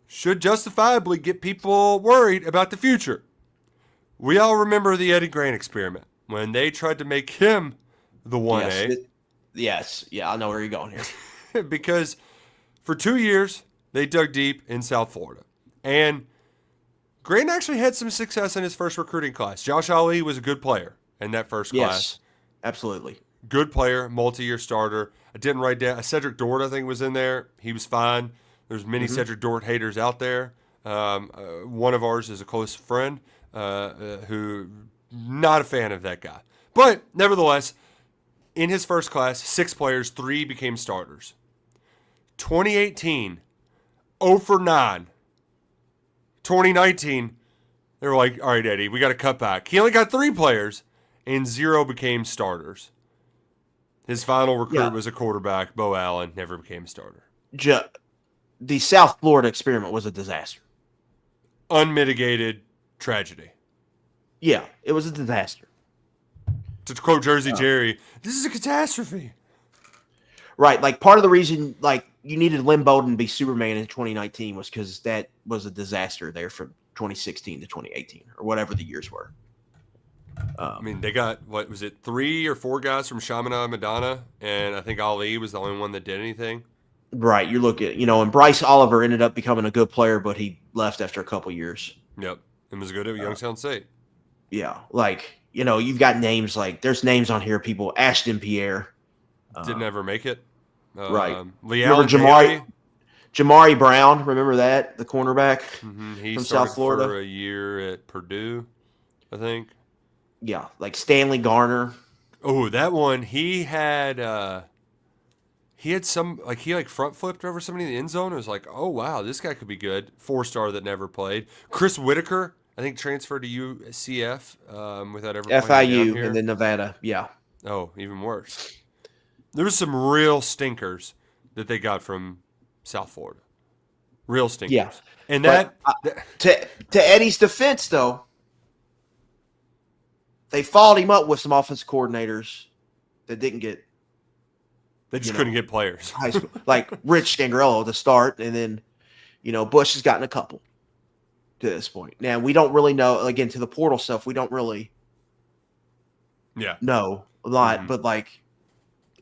should justifiably get people worried about the future. We all remember the Eddie Gran experiment when they tried to make him the 1A. Yes. Yeah, I know where you're going here. Because for 2 years, they dug deep in South Florida. And Gran actually had some success in his first recruiting class. Josh Ali was a good player in that first class. Yes, absolutely. Good player, multi-year starter. I didn't write down. Cedric Dort, I think, was in there. He was fine. There's many Cedric Dort haters out there. One of ours is a close friend who not a fan of that guy. But nevertheless, in his first class, 6 players, 3 became starters. 2018, 0 for 9. 2019, they were like, all right, Eddie, we got to cut back. He only got 3 players, and 0 became starters. His final recruit was a quarterback, Bo Allen, never became a starter. The South Florida experiment was a disaster. Unmitigated tragedy. Yeah, it was a disaster. To quote Jersey Jerry, this is a catastrophe. Right, like part of the reason like you needed Lynn Bowden to be Superman in 2019 was because that was a disaster there from 2016 to 2018 or whatever the years were. I mean, they got, 3 or 4 guys from Chaminade Madonna, and I think Ali was the only one that did anything. Right, you look at, and Bryce Oliver ended up becoming a good player, but he left after a couple years. Yep, and was good at Youngstown State. Yeah, you've got names there's names on here, people, Ashton Pierre. Didn't ever make it. Right. Remember Jamari Brown, remember that, the cornerback he from started South Florida? for a year at Purdue, I think. Yeah, like Stanley Garner. Oh, that one, he had some, he front flipped over somebody in the end zone. It was like, oh, wow, this guy could be good. 4-star that never played. Chris Whitaker, I think, transferred to UCF without ever playing FIU down here. and then Nevada, yeah. Oh, even worse. There was some real stinkers that they got from South Florida. Real stinkers. Yeah. And to Eddie's defense, though, they followed him up with some offensive coordinators that didn't get. They just couldn't get players. High school, like Rich Scangarello to start, and then, Bush has gotten a couple to this point. Now, we don't really know, again, to the portal stuff, we don't really know a lot, but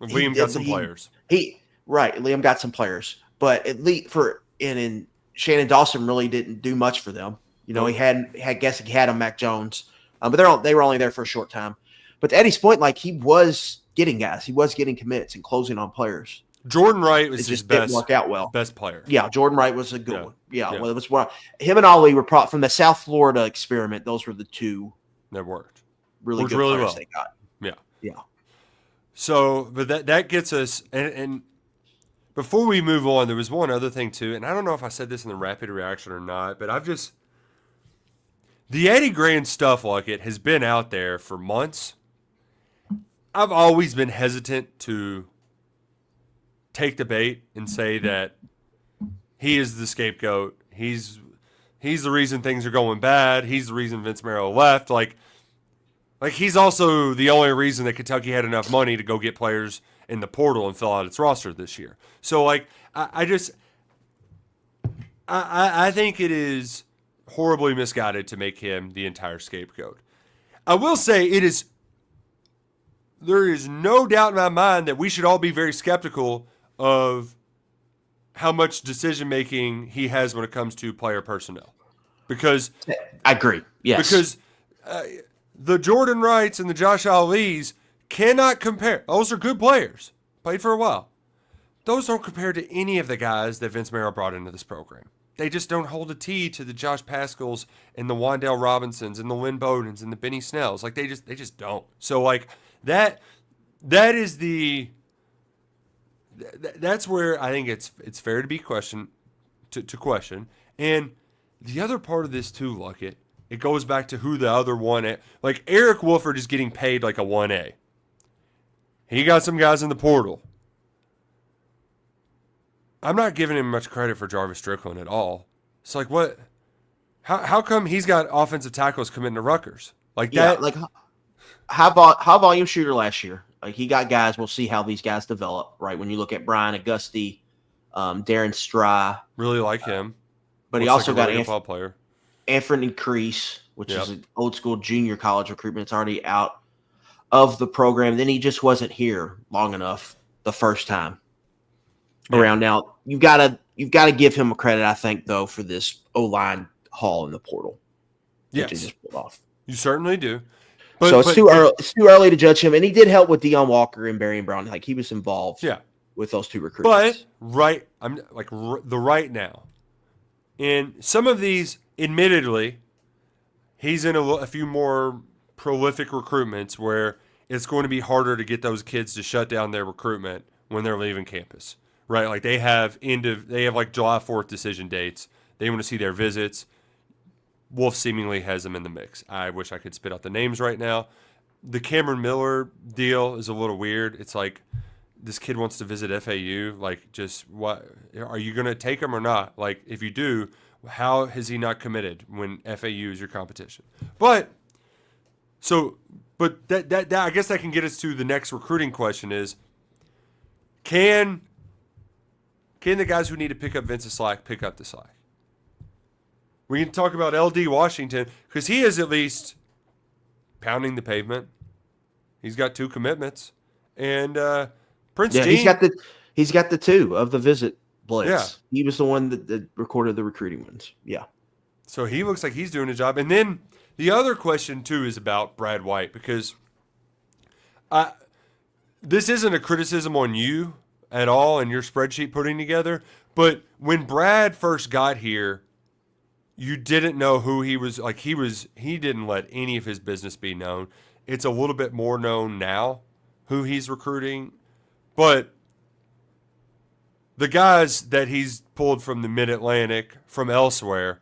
Liam got some players. Liam got some players, but at least in Shannon Dawson really didn't do much for them. He had him Mac Jones, but they were only there for a short time. But to Eddie's point, he was getting guys, he was getting commits and closing on players. Jordan Wright was his didn't work out well. Best player. Yeah, Jordan Wright was a good one. Yeah, well, it was one. Him and Ali were from the South Florida experiment. Those were the 2 that worked. Really good players they got. Yeah. So, but that gets us, and before we move on, there was one other thing too, and I don't know if I said this in the rapid reaction or not, but the Eddie Gran stuff has been out there for months. I've always been hesitant to take the bait and say that he is the scapegoat. He's the reason things are going bad. He's the reason Vince Marrow left. Like he's also the only reason that Kentucky had enough money to go get players in the portal and fill out its roster this year. So like I think it is horribly misguided to make him the entire scapegoat. I will say there is no doubt in my mind that we should all be very skeptical of how much decision making he has when it comes to player personnel. Because I agree. Yes. Because the Jordan Wrights and the Josh Ali's cannot compare. Those are good players. Played for a while. Those don't compare to any of the guys that Vince Marrow brought into this program. They just don't hold a T to the Josh Pascals and the Wandale Robinsons and the Lynn Bowdens and the Benny Snells. Like they just don't. So like that is that's where I think it's fair to be questioned to question. And the other part of this too, Luckett, it goes back to who the other one. Like Eric Wolford is getting paid like a 1A. He got some guys in the portal. I'm not giving him much credit for Jarvis Strickland at all. It's like what? How come he's got offensive tackles committing to Rutgers like that? Yeah, like high volume shooter last year. Like he got guys. We'll see how these guys develop. Right when you look at Brian Auguste, Darren Stry, really like him. But he also got football player. Anthony Crease, which is an old school junior college recruitment. It's already out of the program. Then he just wasn't here long enough the first time around. Now you've got to give him a credit, I think, though, for this O-line haul in the portal. Yes, he just pulled off. You certainly do. It's too early. It's too early to judge him, and he did help with Deion Walker and Barry Brown. Like he was involved. With those two recruits. But I'm like the right now. In some of these, admittedly, he's in a few more prolific recruitments where it's going to be harder to get those kids to shut down their recruitment when they're leaving campus, right? Like they have like July 4th decision dates. They want to see their visits. Wolf seemingly has them in the mix. I wish I could spit out the names right now. The Cameron Miller deal is a little weird. It's like this kid wants to visit FAU. Like, just what are you going to take him or not? Like, if you do, how has he not committed when FAU is your competition? But that I guess that can get us to the next recruiting question: is can the guys who need to pick up Vince's slack pick up the slack? We can talk about LD Washington because he is at least pounding the pavement. He's got 2 commitments, and Prince Dean. He's got the 2 of the visit blitz. Yeah. He was the one that recorded the recruiting ones. Yeah. So he looks like he's doing a job. And then the other question too is about Brad White, because this isn't a criticism on you at all and your spreadsheet putting together, but when Brad first got here, you didn't know who he was. Like he didn't let any of his business be known. It's a little bit more known now who he's recruiting, but the guys that he's pulled from the Mid-Atlantic, from elsewhere,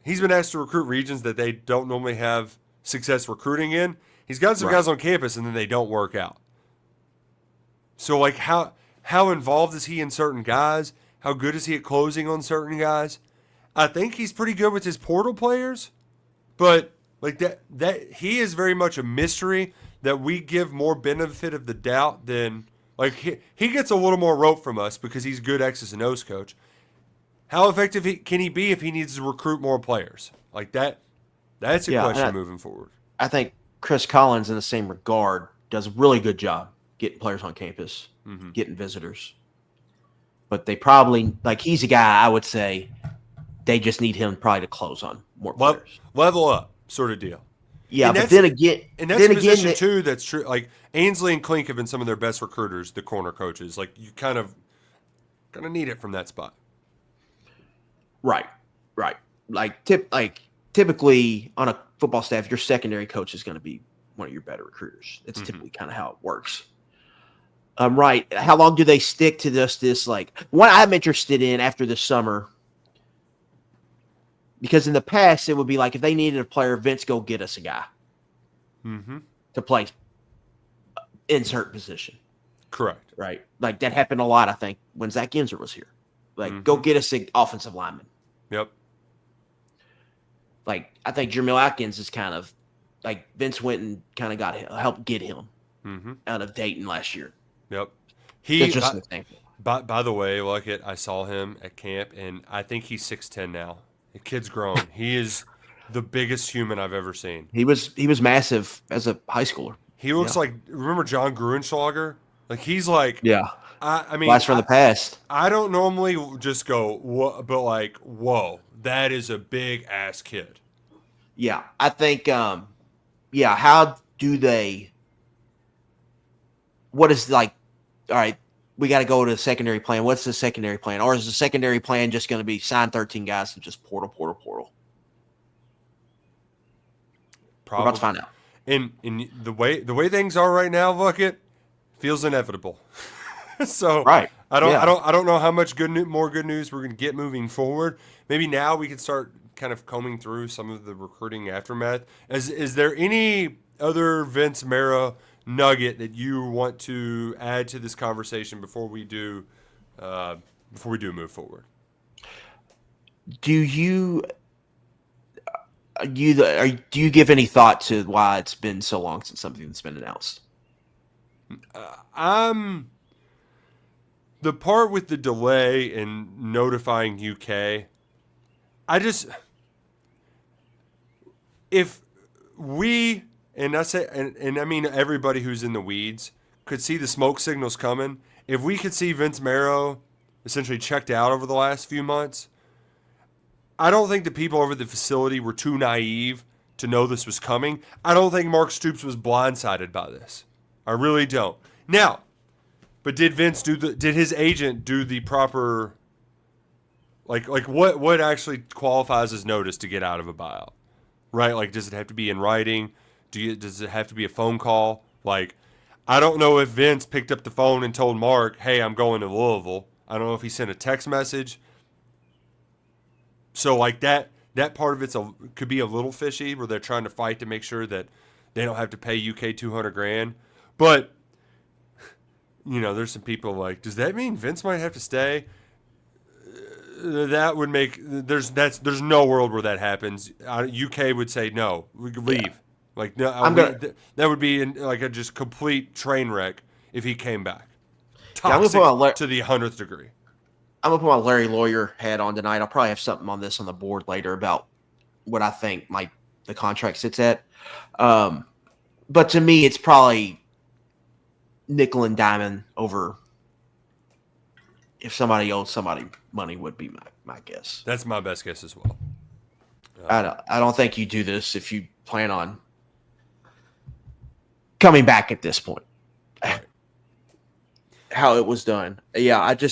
he's been asked to recruit regions that they don't normally have success recruiting in. He's got some guys on campus and then they don't work out. So like how involved is he in certain guys? How good is he at closing on certain guys? I think he's pretty good with his portal players, but like that he is very much a mystery that we give more benefit of the doubt than like he gets a little more rope from us because he's good X's and O's coach. How effective can he be if he needs to recruit more players? Like that's a question moving forward. I think Chris Collins, in the same regard, does a really good job getting players on campus, getting visitors. But they probably, like, he's a guy I would say they just need him probably to close on more players. Level up sort of deal. Yeah, but then again, that's a position too that's true. Like Ainsley and Klink have been some of their best recruiters, the corner coaches. Like you kind of need it from that spot. Right. Like typically on a football staff, your secondary coach is going to be one of your better recruiters. That's typically kind of how it works. Right. How long do they stick to this? Like, what I'm interested in after the summer, because in the past it would be like if they needed a player, Vince, go get us a guy to play insert position. Correct. right? Like that happened a lot, I think, when Zach Genzer was here. Like, go Mm-hmm. get us an offensive lineman. Yep. Like, I think Jermil Atkins is kind of like Vince went and kind of helped get him Mm-hmm. out of Dayton last year. Yep. That's just an example. By the way, Luckett, I saw him at camp, and I think he's 6'10" now. The kid's grown. He is the biggest human I've ever seen. He was massive as a high schooler. He looks like, remember John Gruenschlager? Like, he's like, Yeah. I mean, Blast from the past. I don't normally just go, what, but like, whoa, that is a big ass kid. Yeah. I think, how do they, what is like, all right, we got to go to the secondary plan. What's the secondary plan? Or is the secondary plan just going to be sign 13 guys and just portal? Probably. We're about to find out. In the way things are right now, Luckett, feels inevitable. So right. I don't know how much more good news we're going to get moving forward. Maybe now we can start kind of combing through some of the recruiting aftermath. Is there any other Vince Marrow nugget that you want to add to this conversation before we do move forward? Do you give any thought to why it's been so long since something's been announced? The part with the delay in notifying UK, if we, and I say, and I mean everybody who's in the weeds, could see the smoke signals coming, if we could see Vince Marrow essentially checked out over the last few months, I don't think the people over the facility were too naive to know this was coming. I don't think Mark Stoops was blindsided by this. I really don't. Now, but did his agent do the proper, like what actually qualifies as notice to get out of a buyout? Right? Like, does it have to be in writing? Does it have to be a phone call? Like, I don't know if Vince picked up the phone and told Mark, hey, I'm going to Louisville. I don't know if he sent a text message. So, like, that part of it could be a little fishy, where they're trying to fight to make sure that they don't have to pay UK $200,000. But, you know, there's some people like, does that mean Vince might have to stay? That would make there's no world where that happens. UK would say no, we could leave. Yeah. Like no, that would be like a just complete train wreck if he came back. Toxic to the 100th degree. I'm gonna put my Larry Lawyer hat on tonight. I'll probably have something on this on the board later about what I think the contract sits at. But to me, it's probably nickel and diamond over. If somebody owes somebody money, would be my guess. That's my best guess as well. I don't think you do this if you plan on coming back at this point. Right. How it was done. Yeah, I don't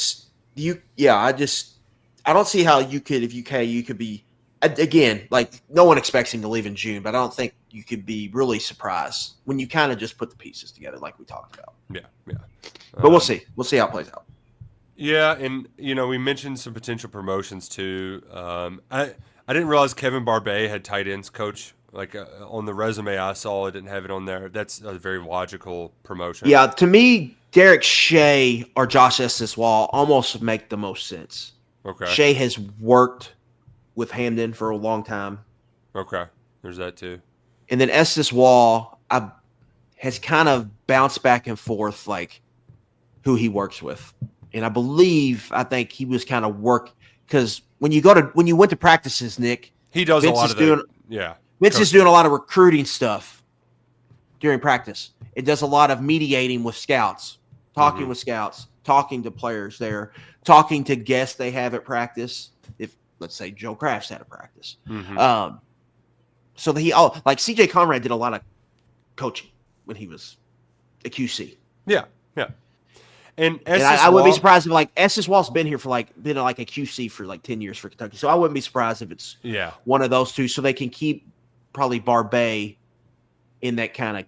see how you could, if you could be, again, like no one expects him to leave in June, but I don't think you could be really surprised when you kind of just put the pieces together like we talked about. Yeah. But we'll see. We'll see how it plays out. Yeah, and you know, we mentioned some potential promotions too. I didn't realize Kevin Barbay had tight ends coach. Like on the resume I saw, I didn't have it on there. That's a very logical promotion. Yeah, to me, Derek Shea or Josh Estes-Wall almost make the most sense. Okay. Shea has worked with Hamden for a long time. Okay, there's that too. And then Estes-Wall has kind of bounced back and forth, like who he works with. And I think he was kind of because when you went to practices, Nick, he does Vince a lot of that. Yeah. Vince is doing a lot of recruiting stuff during practice. It does a lot of mediating with scouts, talking with scouts, talking to players there, talking to guests they have at practice. If let's say Joe Kraft's at a practice. So that like CJ Conrad did a lot of coaching when he was a QC. Yeah. And I wouldn't be surprised if like Estes-Wall's been here for been like a QC for like 10 years for Kentucky. So I wouldn't be surprised if it's one of those two. So they can keep probably Barbay in that kind of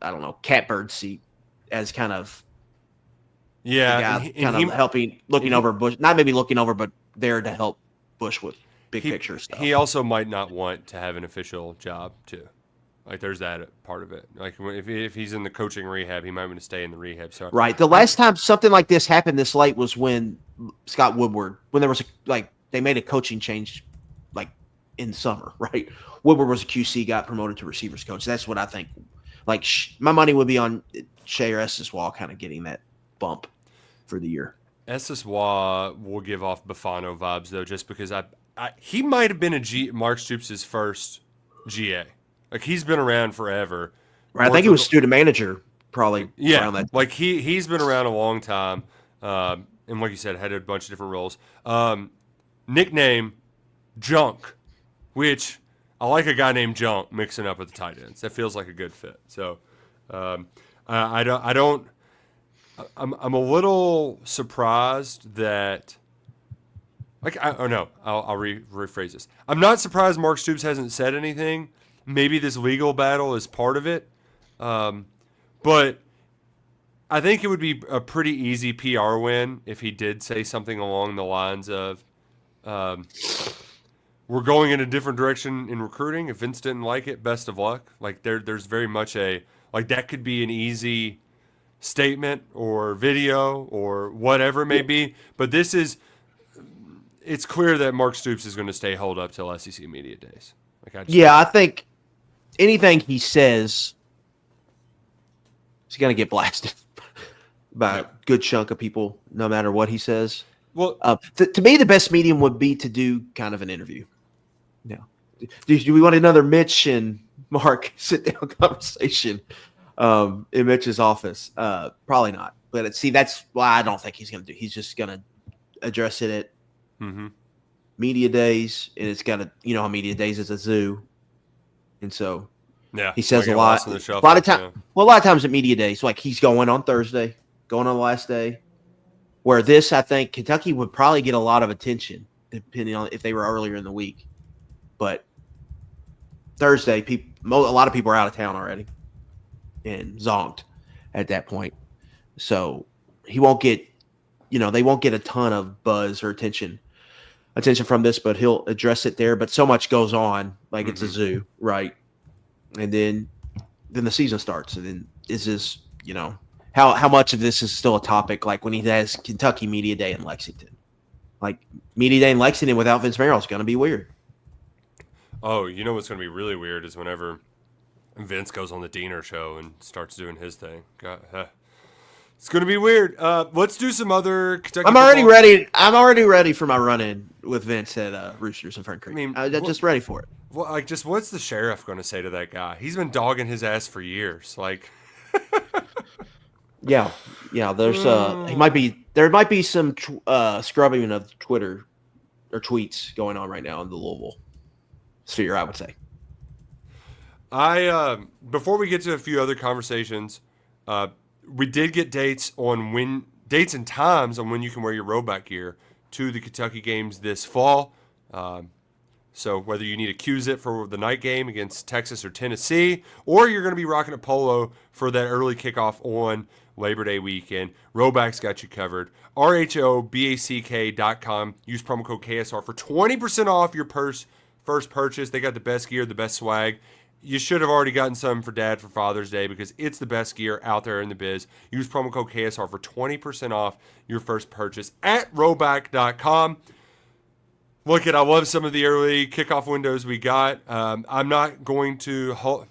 I don't know, catbird seat as kind of helping, looking over Bush, not maybe looking over, but there to help Bush with big picture stuff. He also might not want to have an official job too. Like there's that part of it. Like if he's in the coaching rehab, he might want to stay in the rehab. So Right. The last time something like this happened this late was when Scott Woodward, when there was they made a coaching change like in summer, right? Woodward was a QC, got promoted to receivers coach. That's what I think. Like my money would be on Shea or Estes-Wall kind of getting that bump for the year. Estes-Wall will give off Buffano vibes though, just because he might have been Mark Stoops' first GA. Like he's been around forever. Right. I think he was student manager probably. Yeah, around that. like he's been around a long time, and like you said, had a bunch of different roles. Nickname Junk, which I like a guy named Junk mixing up with the tight ends. That feels like a good fit. So I'm a little surprised that. I'll rephrase this. I'm not surprised Mark Stoops hasn't said anything. Maybe this legal battle is part of it. But I think it would be a pretty easy PR win if he did say something along the lines of, we're going in a different direction in recruiting. If Vince didn't like it, best of luck. Like there's very much that could be an easy statement or video or whatever it may be. But it's clear that Mark Stoops is going to stay holed up till SEC Media Days. I think anything he says, he's going to get blasted by a good chunk of people, no matter what he says. Well, to me, the best medium would be to do kind of an interview. Do we want another Mitch and Mark sit-down conversation in Mitch's office? Probably not. But that's why I don't think he's going to do. He's just going to address it at media days, and it's got how media days is a zoo, and so he says a lot. A lot of time. Well, a lot of times at media days, like he's going on Thursday, going on the last day. Where this, I think Kentucky would probably get a lot of attention, depending on if they were earlier in the week. But Thursday, a lot of people are out of town already and zonked at that point, so he won't get. They won't get a ton of buzz or attention from this, but he'll address it there. But so much goes on, like it's a zoo, right? And then the season starts, and then is this, how much of this is still a topic? Like when he has Kentucky Media Day in Lexington, like Media Day in Lexington without Vince Marrow is going to be weird. Oh, what's going to be really weird is whenever Vince goes on the Diener show and starts doing his thing. It's going to be weird. Let's do some other Kentucky I'm already ready for my run-in with Vince at Roosters in Fern Creek. I'm just ready for it. Well, what's the sheriff going to say to that guy? He's been dogging his ass for years. Like, yeah. There's there might be some scrubbing of Twitter or tweets going on right now in the Louisville sphere, I would say. Before we get to a few other conversations, we did get dates and times on when you can wear your Rhoback gear to the Kentucky games this fall. So whether you need a Q-zip for the night game against Texas or Tennessee, or you're going to be rocking a polo for that early kickoff on Labor Day weekend, Rhoback's got you covered. RHOBACK.com. Use promo code KSR for 20% off your first purchase. They got the best gear, the best swag. You should have already gotten some for Dad for Father's Day because it's the best gear out there in the biz. Use promo code KSR for 20% off your first purchase at Rhoback.com. Look, I love some of the early kickoff windows we got. I'm not going to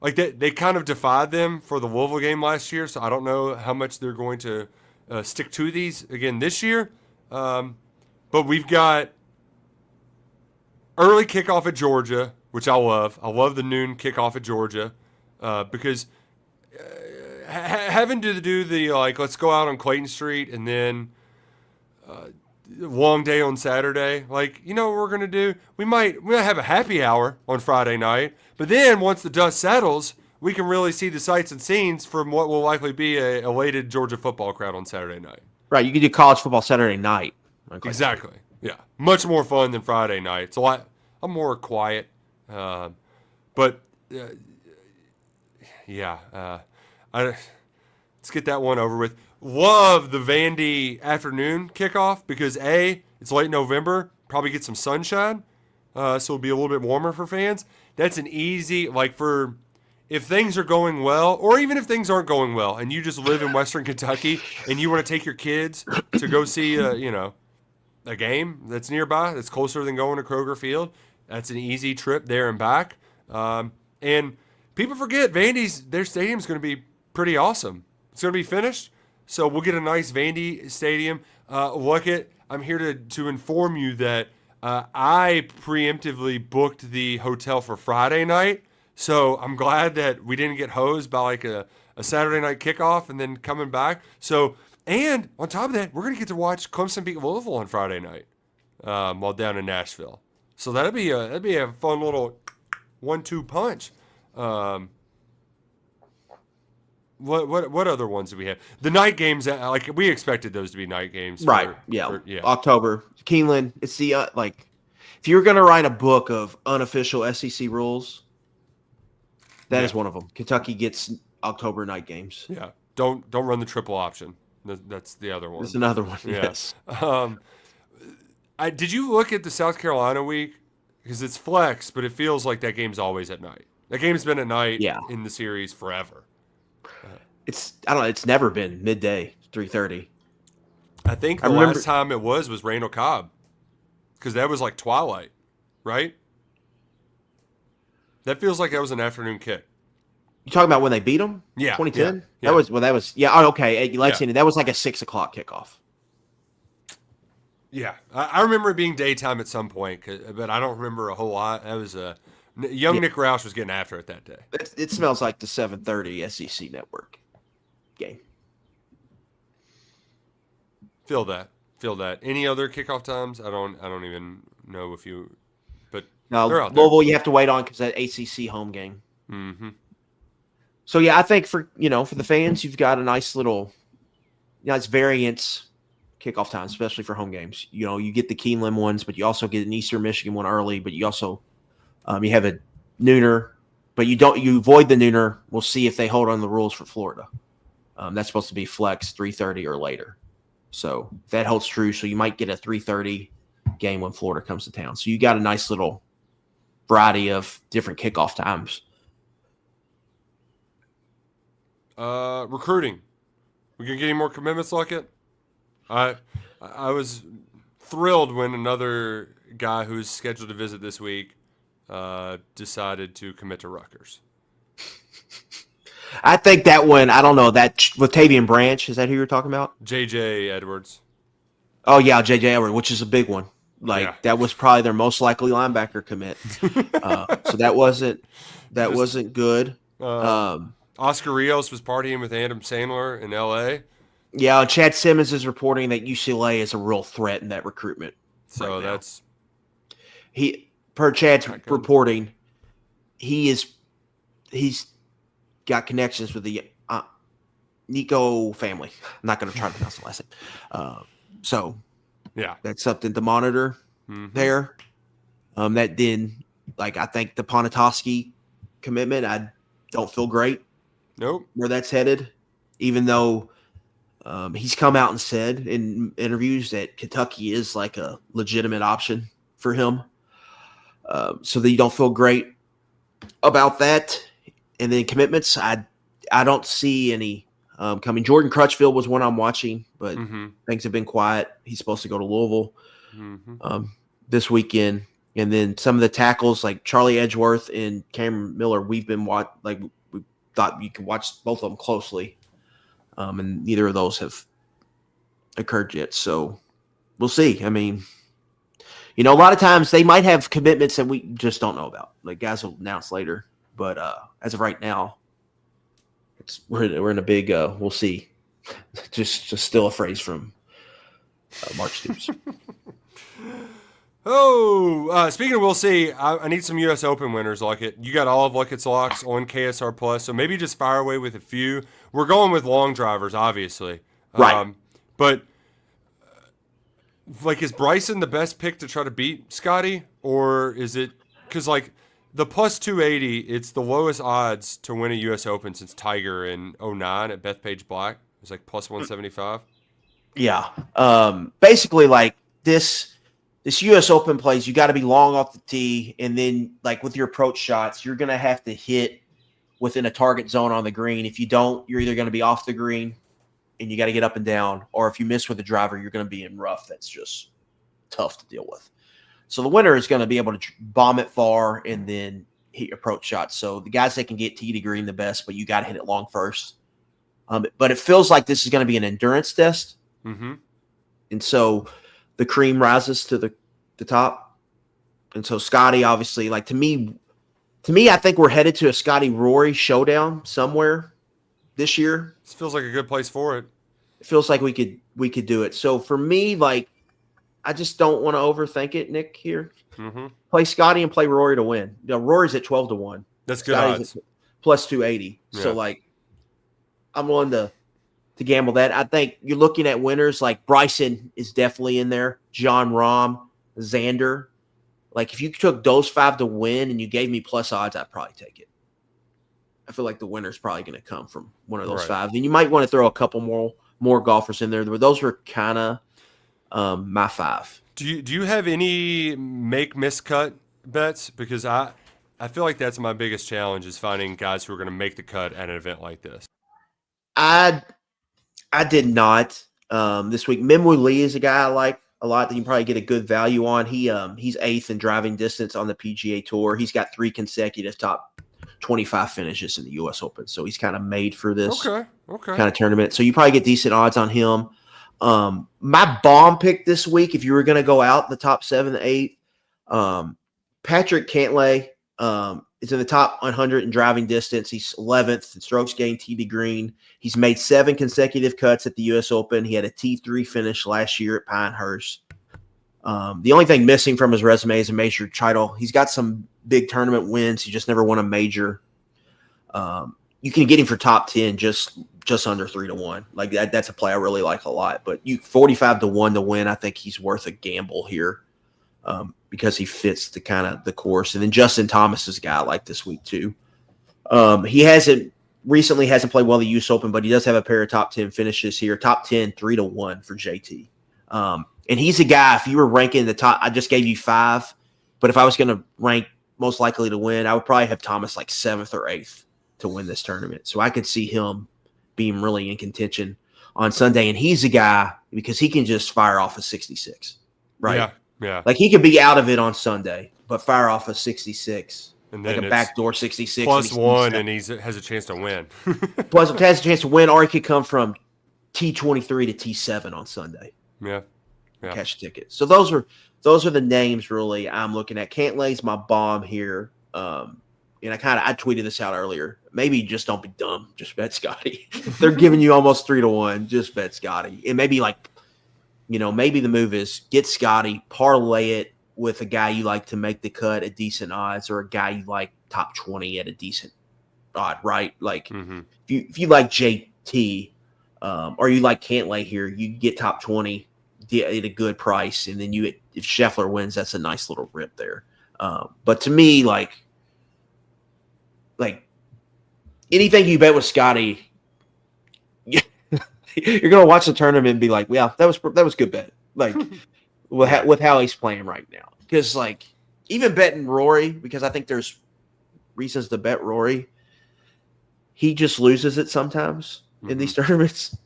they kind of defied them for the Louisville game last year, so I don't know how much they're going to stick to these again this year. But we've got early kickoff at Georgia, which I love. I love the noon kickoff at Georgia because having to do the let's go out on Clayton Street and then long day on Saturday. What we're going to do? We might have a happy hour on Friday night, but then once the dust settles, we can really see the sights and scenes from what will likely be a elated Georgia football crowd on Saturday night. Right, you can do college football Saturday night. Exactly. Yeah, much more fun than Friday night. It's a lot. I'm more quiet, but let's get that one over with. Love the Vandy afternoon kickoff because it's late November, probably get some sunshine, so it'll be a little bit warmer for fans. That's an easy for if things are going well, or even if things aren't going well, and you just live in Western Kentucky and you want to take your kids to go see, a game that's nearby, that's closer than going to Kroger Field, that's an easy trip there and back. And people forget their stadium's going to be pretty awesome. It's going to be finished, so we'll get a nice Vandy stadium. Luckett, I'm here to inform you that I preemptively booked the hotel for Friday night. So I'm glad that we didn't get hosed by like a Saturday night kickoff and then coming back. So, and on top of that, we're going to get to watch Clemson beat Louisville on Friday night while down in Nashville. So that'd be a fun little 1-2 punch. What other ones do we have? The night games, like we expected those to be night games. Right. October. Keeneland. It's the if you're going to write a book of unofficial SEC rules, that is one of them. Kentucky gets October night games. Yeah. Don't run the triple option. That's the other one. That's another one. Yeah. Yes. Did you look at the South Carolina week? Because it's flex, but it feels like that game's always at night. That game's been at night in the series forever. It's never been midday, 3:30. I think the last time it was Randall Cobb. Because that was like twilight, right? That feels like that was an afternoon kick. You talking about when they beat them? Yeah. 2010? Yeah. That was okay. Lexington, that was like a 6 o'clock kickoff. Yeah. I remember it being daytime at some point, but I don't remember a whole lot. That was young Nick Roush was getting after it that day. It smells like the 7:30 SEC network game. Feel that. Any other kickoff times? I don't even know if you, but no, they're out there. Louisville you have to wait on because that ACC home game. Mm-hmm. So yeah, I think for the fans, you've got a nice little, nice variance kickoff time, especially for home games. You get the Keeneland ones, but you also get an Eastern Michigan one early. But you also you have a nooner, but you avoid the nooner. We'll see if they hold on the rules for Florida. That's supposed to be flex 3:30 or later. So that holds true. So you might get a 3:30 game when Florida comes to town. So you got a nice little variety of different kickoff times. Recruiting. We gonna get any more commitments, Luckett? I was thrilled when another guy who's scheduled to visit this week decided to commit to Rutgers. I think that one, I don't know, that with Tavian Branch, is that who you're talking about? J.J. Edwards. Oh, yeah, J.J. Edwards, which is a big one. That was probably their most likely linebacker commit. So that wasn't good. Oscar Rios was partying with Adam Sandler in L.A. Yeah, Chad Simmons is reporting that UCLA is a real threat in that recruitment. So right per Chad's reporting, he's got connections with the Nico family. I'm not going to try to pronounce the last name. So that's something to monitor there. That then, I think the Ponatoski commitment, I don't feel great. Nope. Where that's headed, even though he's come out and said in interviews that Kentucky is like a legitimate option for him. So that you don't feel great about that. And then commitments, I don't see any coming. Jordan Crutchfield was one I'm watching, but things have been quiet. He's supposed to go to Louisville this weekend. And then some of the tackles like Charlie Edgeworth and Cameron Miller, we've been we thought you could watch both of them closely. And neither of those have occurred yet. So we'll see. I mean, a lot of times they might have commitments that we just don't know about. Like guys will announce later. But as of right now, we're in a big we'll see. just still a phrase from Mark Stoops. Speaking of we'll see, I need some U.S. Open winners, Luckett. You got all of Luckett's locks on KSR Plus, so maybe just fire away with a few. We're going with long drivers, obviously. Right. But, is Bryson the best pick to try to beat Scotty? Or is it – because, the plus 280, it's the lowest odds to win a U.S. Open since Tiger in 2009 at Bethpage Black. It was plus 175. Yeah. Basically, this U.S. Open plays, you got to be long off the tee, and then with your approach shots, you're going to have to hit within a target zone on the green. If you don't, you're either going to be off the green and you got to get up and down, or if you miss with the driver, you're going to be in rough. That's just tough to deal with. So the winner is going to be able to bomb it far and then hit your approach shots. So the guys that can get tee to green the best, but you got to hit it long first. But it feels like this is going to be an endurance test. Mm-hmm. And so the cream rises to the top. And so Scotty, obviously, like to me, I think we're headed to a Scotty Rory showdown somewhere this year. This feels like a good place for it. It feels like we could do it. So for me, like, I just don't want to overthink it, Nick, here. Mm-hmm. Play Scotty and play Rory to win. You know, Rory's at 12-1. That's good Scotty's odds. at plus 280. Yeah. So, like, I'm willing to gamble that. I think you're looking at winners like Bryson is definitely in there. John Rahm, Xander. Like, if you took those 5 to win and you gave me plus odds, I'd probably take it. I feel like the winner's probably going to come from one of those 5. Then you might want to throw a couple more golfers in there. Those were kind of my 5. Do you have any miscut bets? Because I feel like that's my biggest challenge is finding guys who are going to make the cut at an event like this. I did not this week. Minwoo Lee is a guy I like a lot that you can probably get a good value on. He's 8th in driving distance on the PGA Tour. He's got 3 consecutive top 25 finishes in the U.S. Open, so he's kind of made for this kind of tournament. So you probably get decent odds on him. My bomb pick this week, if you were going to go out the top 7 to 8, Patrick Cantlay is in the top 100 in driving distance. He's 11th in strokes gained tee to green. He's made 7 consecutive cuts at the U.S. Open. He had a T3 finish last year at Pinehurst. The only thing missing from his resume is a major title. He's got some big tournament wins. He just never won a major. You can get him for top 10 just under 3-1. Like that's a play I really like a lot. But 45-1 to win. I think he's worth a gamble here because he fits the kind of the course. And then Justin Thomas is a guy I like this week too. He recently hasn't played well the U.S. Open, but he does have a pair of top 10 finishes here. Top 10, 3-1 for JT. And he's a guy, if you were ranking the top, I just gave you 5, but if I was going to rank most likely to win, I would probably have Thomas like 7th or 8th to win this tournament. So I could see him being really in contention on Sunday. And he's a guy because he can just fire off a 66, right? Yeah. Like he could be out of it on Sunday, but fire off a 66, and then like a backdoor 66. +1, and he has a chance to win. Plus, has a chance to win, or he could come from T23 to T7 on Sunday. Yeah. Catch a ticket. So those are the names really I'm looking at. Cantlay's my bomb here. And I tweeted this out earlier. Maybe just don't be dumb. Just bet Scotty. They're giving you almost 3-1. Just bet Scotty. And maybe maybe the move is get Scotty, parlay it with a guy you like to make the cut at decent odds, or a guy you like top 20 at a decent odd, right? Like if you like JT or you like Cantlay here, you get top 20 at a good price, and then if Scheffler wins, that's a nice little rip there. But to me, like anything you bet with Scotty, you're gonna watch the tournament and be like, "Yeah, that was good bet." Like with how he's playing right now, because like even betting Rory, because I think there's reasons to bet Rory, he just loses it sometimes in these tournaments,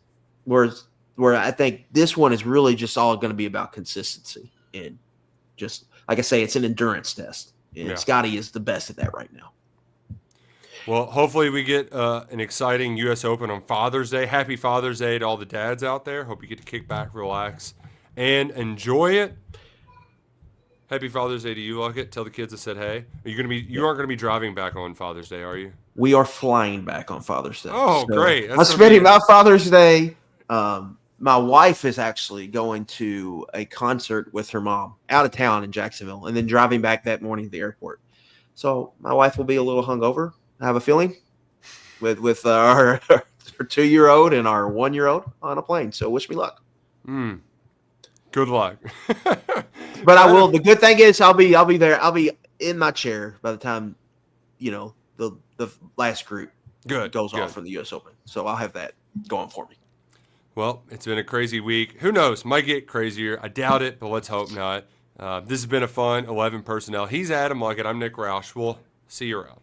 where I think this one is really just all going to be about consistency. And just, like I say, it's an endurance test. And Scotty is the best at that right now. Well, hopefully we get an exciting U.S. Open on Father's Day. Happy Father's Day to all the dads out there. Hope you get to kick back, relax, and enjoy it. Happy Father's Day to you, Luckett. Tell the kids I said hey. You aren't going to be driving back on Father's Day, are you? We are flying back on Father's Day. Oh, so great. I'm spending my Father's Day. My wife is actually going to a concert with her mom out of town in Jacksonville, and then driving back that morning to the airport. So my wife will be a little hungover, I have a feeling, with our 2-year-old and our 1-year-old on a plane. So wish me luck. Good luck. But I will. The good thing is I'll be there. I'll be in my chair by the time the last group goes off for the U.S. Open. So I'll have that going for me. Well, it's been a crazy week. Who knows? Might get crazier. I doubt it, but let's hope not. This has been a fun 11 personnel. He's Adam Luckett. I'm Nick Roush. We'll see you around.